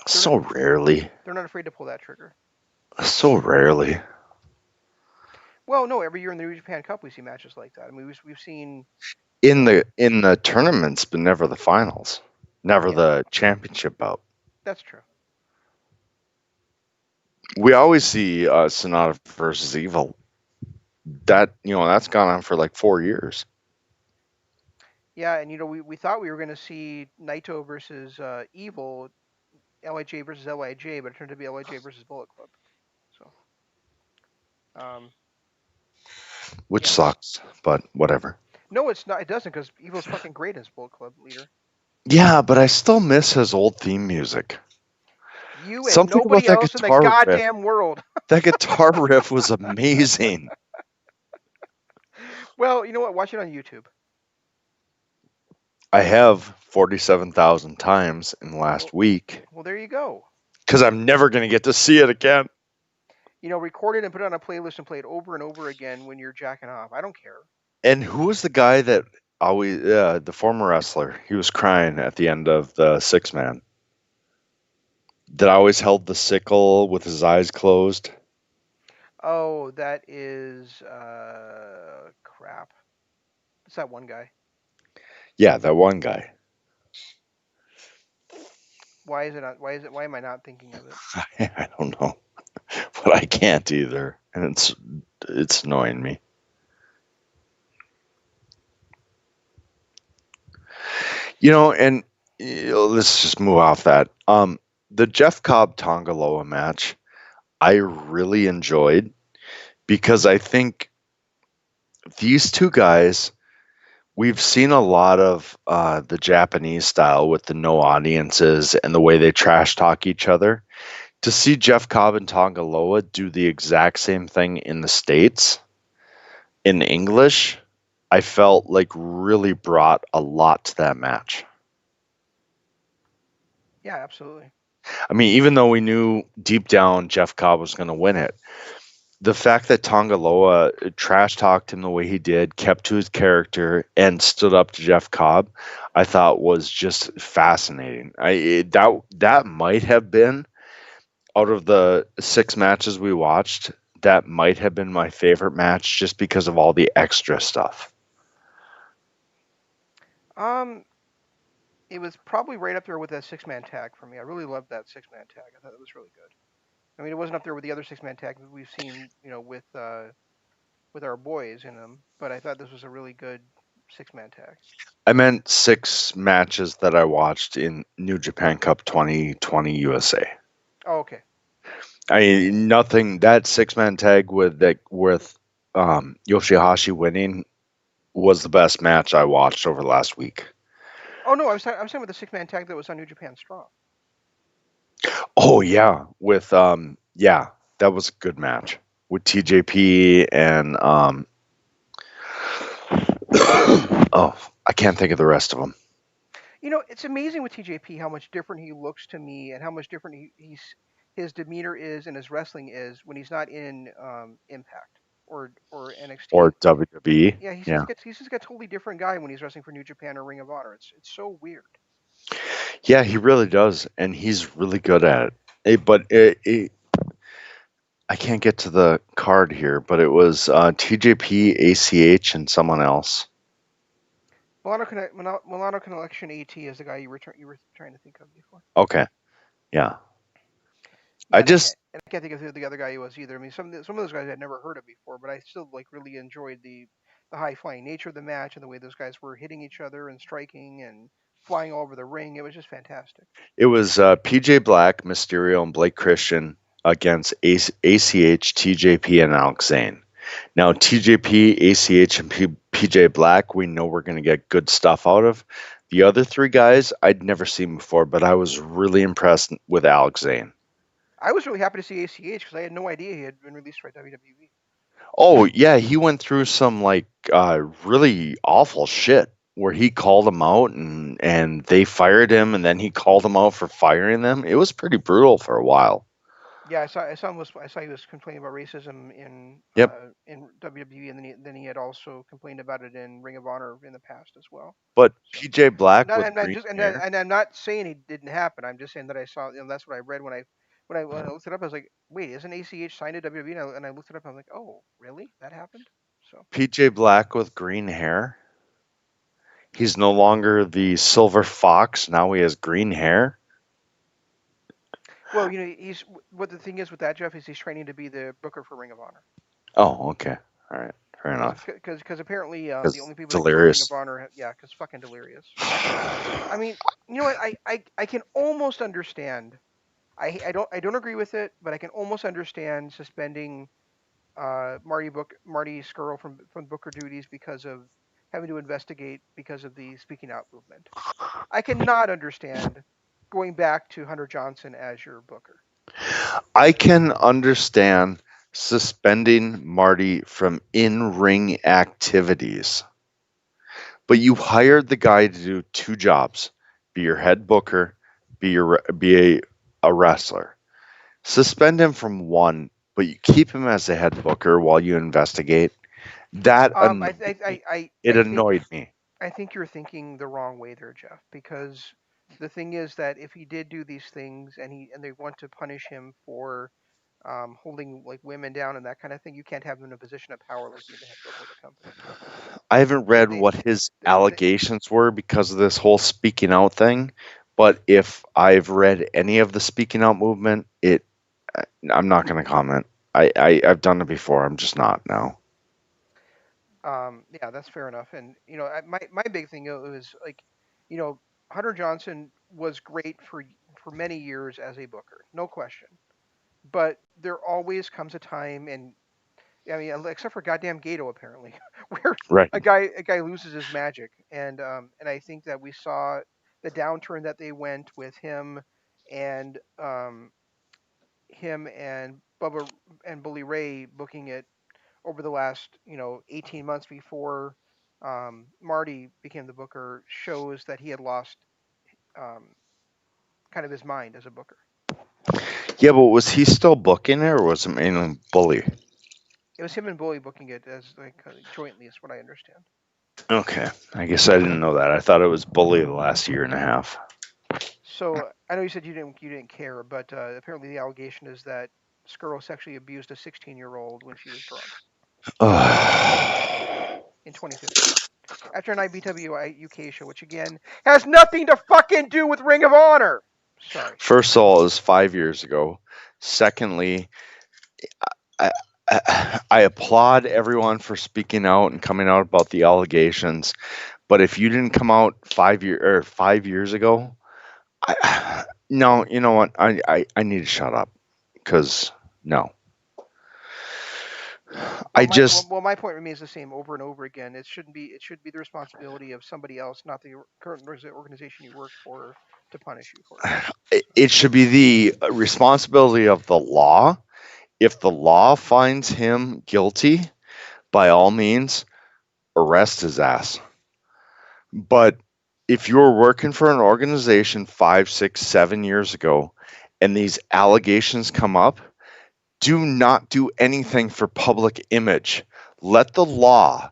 so rarely. They're not afraid to pull that trigger. So rarely. Well, no, every year in the New Japan Cup we see matches like that. I mean, we've seen in the tournaments, but never the finals, never the championship bout. That's true. We always see Sonata versus Evil. That's gone on for like 4 years. Yeah, and we thought we were going to see Naito versus Evil, LIJ versus LIJ, but it turned to be LIJ versus Bullet Club. So, which sucks, but whatever. No, it's not. It doesn't because Evil's fucking great as Bullet Club leader. Yeah, but I still miss his old theme music. You and something nobody else in the goddamn world. That guitar riff was amazing. Well, you know what? Watch it on YouTube. I have 47,000 times in the last week. Well, there you go. Because I'm never going to get to see it again. Record it and put it on a playlist and play it over and over again when you're jacking off. I don't care. And who was the guy that always, the former wrestler? He was crying at the end of the six man that always held the sickle with his eyes closed. Oh, that is crap. It's that one guy. Yeah, that one guy. Why is it not? Why am I not thinking of it? I don't know, but I can't either, and it's annoying me. And let's just move off that. The Jeff Cobb Tongaloa match, I really enjoyed because I think these two guys, we've seen a lot of the Japanese style with the no audiences and the way they trash talk each other. To see Jeff Cobb and Tongaloa do the exact same thing in the States in English, I felt like really brought a lot to that match. Yeah, absolutely. I mean, even though we knew deep down Jeff Cobb was going to win it, the fact that Tongaloa trash talked him the way he did, kept to his character, and stood up to Jeff Cobb, I thought was just fascinating. That might have been, out of the six matches we watched, that might have been my favorite match just because of all the extra stuff. Um, it was probably right up there with that 6-man tag for me. I really loved that 6-man tag. I thought it was really good. I mean, it wasn't up there with the other 6-man tag that we've seen, with our boys in them, but I thought this was a really good 6-man tag. I meant six matches that I watched in New Japan Cup 2020 USA. Oh, okay. I mean, nothing. That six-man tag with Yoshihashi winning was the best match I watched over the last week. Oh no, I'm saying with the 6-man tag that was on New Japan Strong. Oh yeah, yeah, that was a good match with TJP and oh, I can't think of the rest of them. It's amazing with TJP how much different he looks to me and how much different his demeanor is and his wrestling is when he's not in Impact or Or NXT. WWE. Yeah, Yeah. he's just a totally different guy when he's wrestling for New Japan or Ring of Honor. It's so weird. Yeah, he really does, and he's really good at it. I can't get to the card here, but it was TJP, ACH, and someone else. Milano Connection AT is the guy you were trying to think of before. Okay, yeah. Yeah, I just and I can't think of who the other guy was either. I mean, some of those guys I'd never heard of before, but I still like really enjoyed the high flying nature of the match and the way those guys were hitting each other and striking and flying all over the ring. It was just fantastic. It was PJ Black, Mysterio, and Blake Christian against ACH, TJP, and Alex Zane. Now, TJP, ACH, and PJ Black, we know we're going to get good stuff out of. The other three guys, I'd never seen before, but I was really impressed with Alex Zane. I was really happy to see ACH because I had no idea he had been released by WWE. Oh, yeah, he went through some really awful shit where he called them out and they fired him and then he called them out for firing them. It was pretty brutal for a while. Yeah, I saw he was complaining about racism Yep. in WWE, and then he had also complained about it in Ring of Honor in the past as well. But So, PJ Black not with and I'm green just hair. and I'm not saying it didn't happen. I'm just saying that I saw, that's what I read when I looked it up. I was like, wait, isn't ACH signed to WWE? And I looked it up. I'm like, oh, really? That happened? So, PJ Black with green hair. He's no longer the Silver Fox. Now he has green hair. well, he's what the thing is with that, Jeff, is he's training to be the booker for Ring of Honor. Oh, okay. All right. Fair enough. Because apparently the Because only people that can book Ring of delirious. Honor, yeah, because fucking delirious. I mean, you know what? I can almost understand. I don't agree with it, but I can almost understand suspending Marty Skrull from Booker duties because of having to investigate because of the speaking out movement. I cannot understand going back to Hunter Johnson as your Booker. I can understand suspending Marty from in-ring activities, but you hired the guy to do two jobs: be your head booker, be a wrestler. Suspend him from one. but you keep him as the head booker while you investigate. That I, annoyed I, I, me. I, It I think annoyed me. I think you're thinking the wrong way there, Jeff. Because the thing is that if he did do these things and they want to punish him for holding like women down and that kind of thing, you can't have him in a position of power like being the head booker of the company. I haven't They read they, what his they allegations were because of this whole speaking out thing, but if I've read any of the speaking out movement, I'm not going to comment. I've done it before. I'm just not now. yeah, that's fair enough. And my big thing was like, you know, Hunter Johnson was great for many years as a booker, no question. But there always comes a time, and I mean, except for goddamn Gato apparently, where Right. a guy loses his magic, and I think that we saw the downturn that they went with and him and Bubba and Bully Ray booking it over the last 18 months before Marty became the booker shows that he had lost um, kind of his mind as a booker. Yeah, but was he still booking it or was it mainly Bully? It was him and Bully booking it as like jointly, is what I understand. Okay. I guess I didn't know that. I thought it was Bully the last year and a half. So I know you said you didn't care, but apparently the allegation is that Skrull sexually abused a 16-year-old when she was drunk in 2015 after an IBW UK show, which again has nothing to fucking do with Ring of Honor. Sorry. First of all, it was 5 years ago. Secondly, I, I applaud everyone for speaking out and coming out about the allegations. But if you didn't come out 5 years ago, no, you know what? I need to shut up because no, I Well, my just well, well, my point remains the same over and over again. It should be the responsibility of somebody else, not the current organization you work for, to punish you for it. So, it should be the responsibility of the law. If the law finds him guilty, by all means, arrest his ass. But if you were working for an organization 5, 6, 7 years ago and these allegations come up, do not do anything for public image. Let the law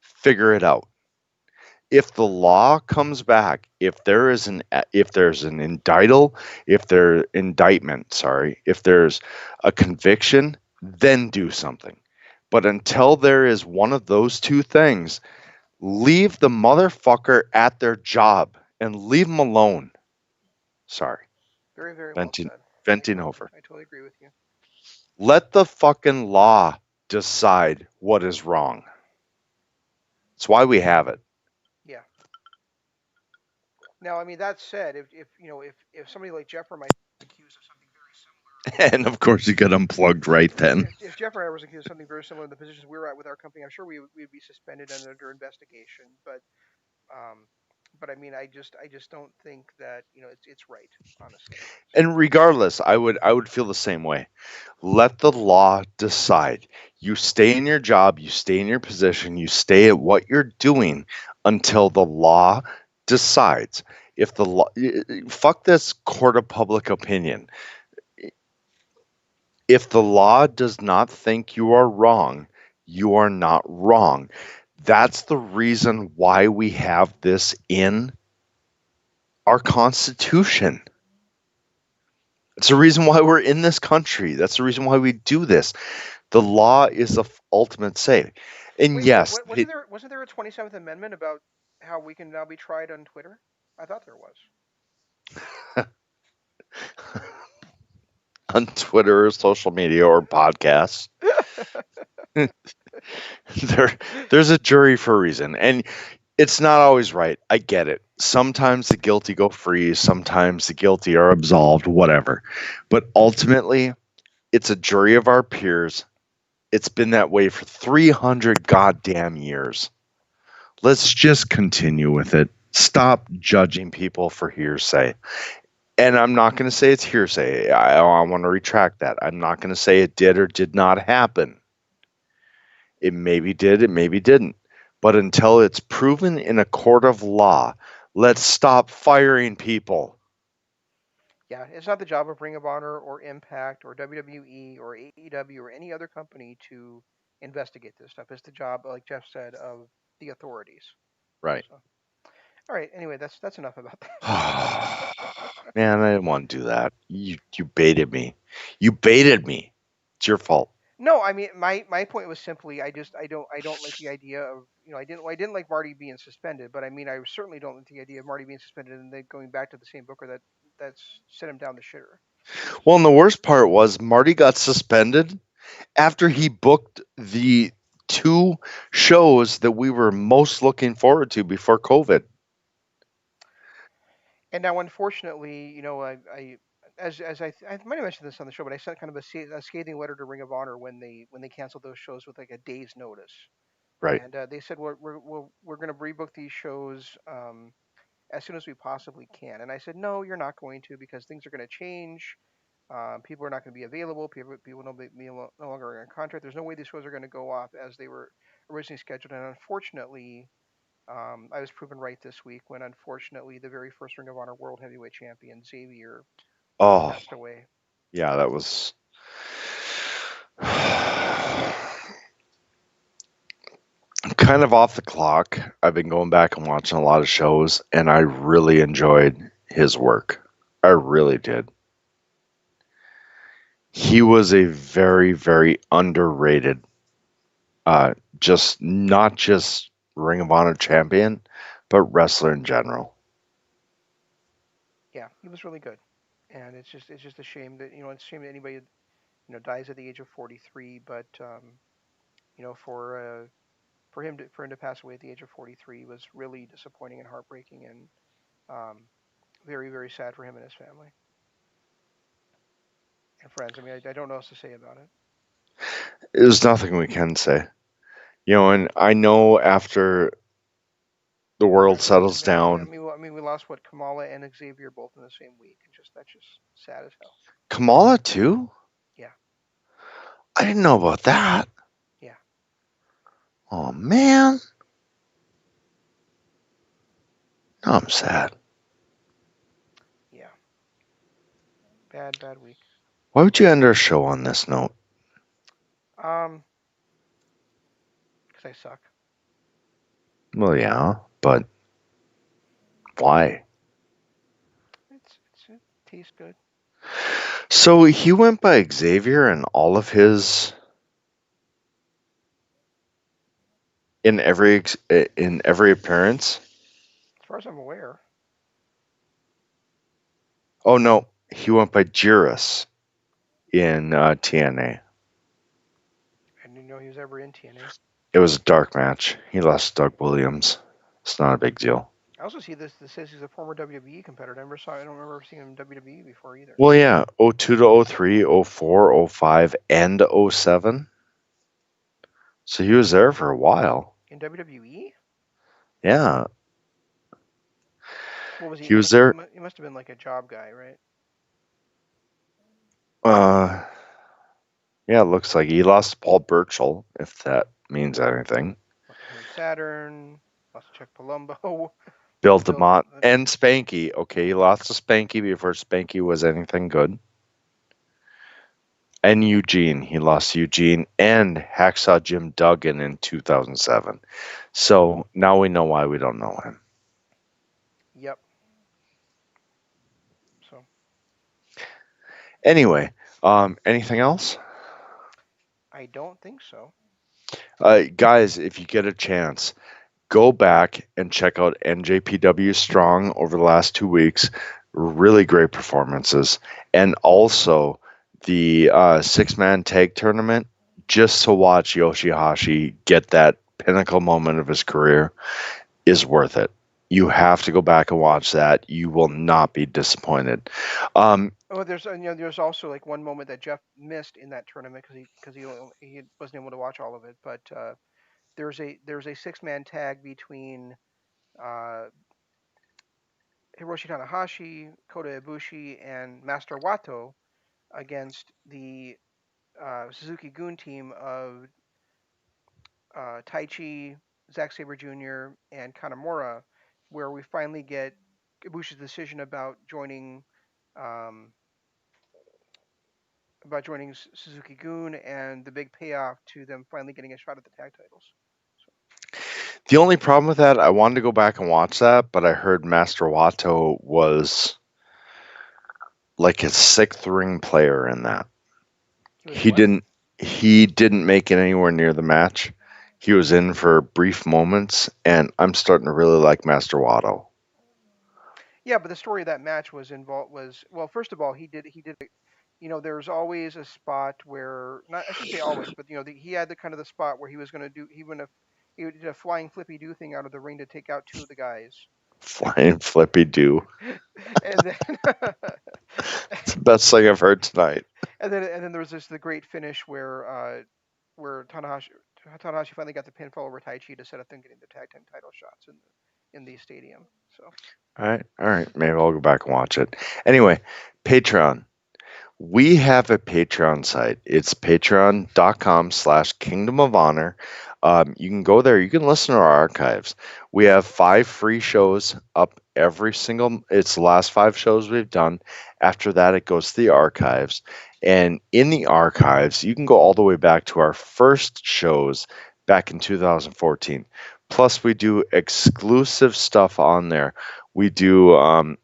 figure it out. If the law comes back, if there's an indictment, sorry, if there's a conviction, then do something. But until there is one of those two things, leave the motherfucker at their job and leave them alone. Sorry, very, very well venting, said. venting over. I totally agree with you. Let the fucking law decide what is wrong. That's why we have it. Yeah. Now, I mean, that said, if somebody like Jeffrey might be accused of something very similar, And of course, you got unplugged right then. if Jeffrey was accused of something very similar in the positions we're at with our company, I'm sure we'd be suspended and under investigation. Um, but I mean, I just don't think that it's right, honestly. So And regardless, I would feel the same way. Let the law decide. You stay in your job, you stay in your position, you stay at what you're doing until the law decides. If the law, fuck this court of public opinion. If the law does not think you are wrong, you are not wrong. That's the reason why we have this in our Constitution. It's the reason why we're in this country. That's the reason why we do this. The law is the ultimate say. And wait, yes, wasn't there a 27th Amendment about how we can now be tried on Twitter? I thought there was. on Twitter or social media or podcasts, there, there's a jury for a reason. And it's not always right. I get it. Sometimes the guilty go free, sometimes the guilty are absolved, whatever. But ultimately, it's a jury of our peers. It's been that way for 300 goddamn years. Let's just continue with it. Stop judging people for hearsay. And I'm not going to say it's hearsay. I want to retract that. I'm not going to say it did or did not happen. It maybe did, it maybe didn't. But until it's proven in a court of law, let's stop firing people. Yeah, it's not the job of Ring of Honor or Impact or WWE or AEW or any other company to investigate this stuff. It's the job, like Jeff said, of the authorities. Right. So, all right. Anyway, that's enough about that. Man, I didn't want to do that. You baited me. You baited me. It's your fault. No, I mean my point was simply I don't like the idea of I didn't like Marty being suspended, but I mean I certainly don't like the idea of Marty being suspended and then going back to the same booker that's sent him down the shitter. Well, and the worst part was Marty got suspended after he booked the two shows that we were most looking forward to before COVID. And now, unfortunately, I I might have mentioned this on the show, but I sent kind of a scathing letter to Ring of Honor when they canceled those shows with like a day's notice, Right. and they said we're going to rebook these shows as soon as we possibly can. And I said no, you're not going to because things are going to change. People are not going to be available. People no longer in contract. There's no way these shows are going to go off as they were originally scheduled. And unfortunately, I was proven right this week when, unfortunately, the very first Ring of Honor World Heavyweight Champion, Xavier, Oh, passed away. yeah, that was kind of off the clock. I've been going back and watching a lot of shows, and I really enjoyed his work. I really did. He was a very, very underrated, just not just Ring of Honor champion, but wrestler in general. Yeah, he was really good, and it's just a shame that it's a shame that anybody dies at the age of 43. But for him to pass away at the age of 43 was really disappointing and heartbreaking, and um, very very sad for him and his family and friends. I mean, I don't know what else to say about it. There's nothing we can say. And I know after the world settles down, We lost what Kamala and Xavier both in the same week, and that's just sad as hell. Kamala too? Yeah, I didn't know about that. yeah, Oh man, now I'm sad. yeah. Bad, bad week. Why would you end our show on this note? Um, because I suck. Well, yeah, but why? It tastes good. So he went by Xavier in all of his in every appearance. As far as I'm aware, Oh no, he went by Jiris in TNA. I didn't know he was ever in TNA. It was a dark match. He lost to Doug Williams. It's not a big deal. I also see this says he's a former WWE competitor. I don't remember seeing him in WWE before either. Well, yeah, '02 to '03, '04, '05, and '07. So he was there for a while. In WWE, Yeah, what was he? he was there. He must have been like a job guy, right? Uh, yeah, it looks like he lost to Paul Burchill, if that means anything. Lost to Henry Saturn. Lost to Chuck Palumbo. Bill Bill. DeMott and Spanky. Okay, he lost to Spanky before Spanky was anything good. And Eugene. He lost to Eugene and Hacksaw Jim Duggan in 2007. So now we know why we don't know him. Yep. So Anyway, anything else? I don't think so. Guys, if you get a chance, go back and check out NJPW Strong over the last 2 weeks. Really great performances. And also the six-man tag tournament, just to watch Yoshihashi get that pinnacle moment of his career is worth it. You have to go back and watch that. You will not be disappointed. Um, Oh, there's also like one moment that Jeff missed in that tournament because he wasn't able to watch all of it. But there's a six-man tag between uh, Hiroshi Tanahashi, Kota Ibushi, and Master Wato against the Suzuki Gun team of Taichi, Zack Sabre Jr., and Kanamura, where we finally get Ibushi's decision about joining um, about joining Suzuki-gun and the big payoff to them finally getting a shot at the tag titles. So, The only problem with that, I wanted to go back and watch that, but I heard Master Wato was like a sixth ring player in that. he was He what? didn't he didn't make it anywhere near the match. He was in for brief moments, and I'm starting to really like Master Wato. Yeah, but the story of that match was involved was well. First of all, he did. There's always a spot where not I shouldn't say always, but he had the kind of the spot where he was going to do he did a flying flippy do thing out of the ring to take out two of the guys, Flying flippy do. and then It's the best thing I've heard tonight. and then there was the great finish where Tanahashi finally got the pinfall over Tai Chi to set up them getting the tag team title shots in the stadium. So All right. Maybe I'll go back and watch it. Anyway, Patreon. We have a Patreon site. It's patreon.com/Kingdom of Honor. You can go there. You can listen to our archives. We have 5 free shows up it's the last 5 shows we've done. After that, it goes to the archives. And in the archives, you can go all the way back to our first shows back in 2014. Plus, we do exclusive stuff on there. We do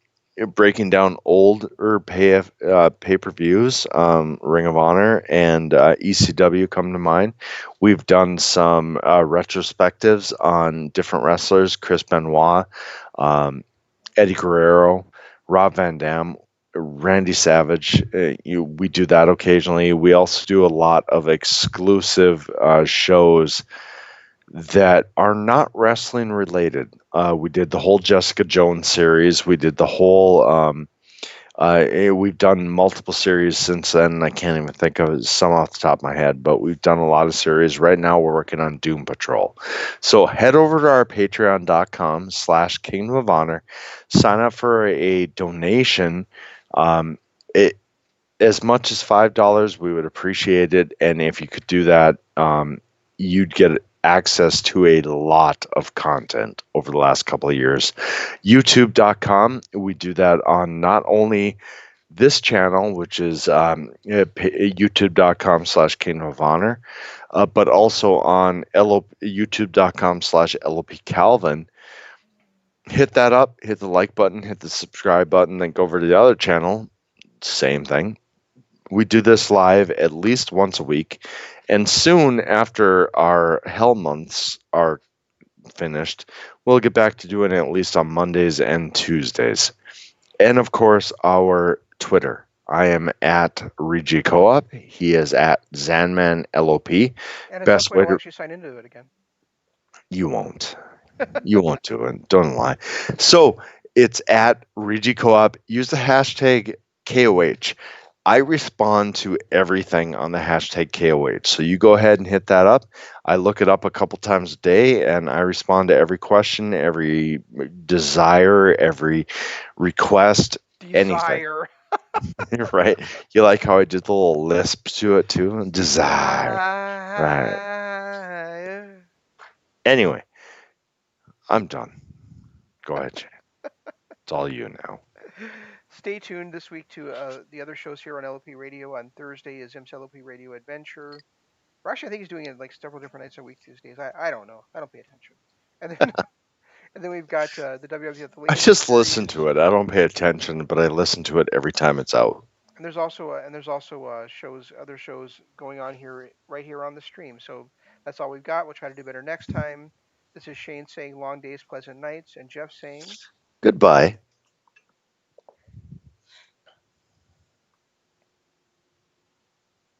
breaking down older pay-per-views. Ring of Honor and ECW come to mind. We've done some retrospectives on different wrestlers: Chris Benoit, um, Eddie Guerrero, Rob Van Dam, Randy Savage. We do that occasionally. We also do a lot of exclusive shows that are not wrestling related. We did the whole Jessica Jones series. We did the whole. We've done multiple series since then. I can't even think of some off the top of my head, but we've done a lot of series. Right now, we're working on Doom Patrol. So head over to our patreon.com/Kingdom of Honor. Sign up for a donation. Um, it, as much as $5, we would appreciate it. And if you could do that, you'd get access to a lot of content over the last couple of years. YouTube.com, we do that on not only this channel, which is youtube.com/Kingdom of Honor, but also on youtube.com/LOP Calvin. Hit that up, hit the like button, hit the subscribe button, then go over to the other channel. Same thing. We do this live at least once a week. And soon after our hell months are finished, we'll get back to doing it at least on Mondays and Tuesdays. And of course, our Twitter. I am at Regi Co-op. He is at ZanmanLOP. and at some Best point way I'll to. actually sign into it again. You won't. You won't do it. Don't lie. So it's at Regi Co-op. Use the hashtag KOH. I respond to everything on the hashtag KOH. So you go ahead and hit that up. I look it up a couple times a day and I respond to every question, every desire, every request, anything. Desire. Right? You like how I did the little lisp to it too? Desire. Right. Desire. Anyway, I'm done. Go ahead, Jay. It's all you now. Stay tuned this week to the other shows here on LP Radio. On Thursday is Im's LP Radio Adventure. Or actually, I think he's doing it like several different nights a week these days. I don't know. I don't pay attention. And then and then we've got the WWF The I Legacy just listen Series. to it. I don't pay attention, but I listen to it every time it's out. And there's also other shows going on here right here on the stream. So that's all we've got. We'll try to do better next time. This is Shane saying long days, pleasant nights, and Jeff saying Goodbye.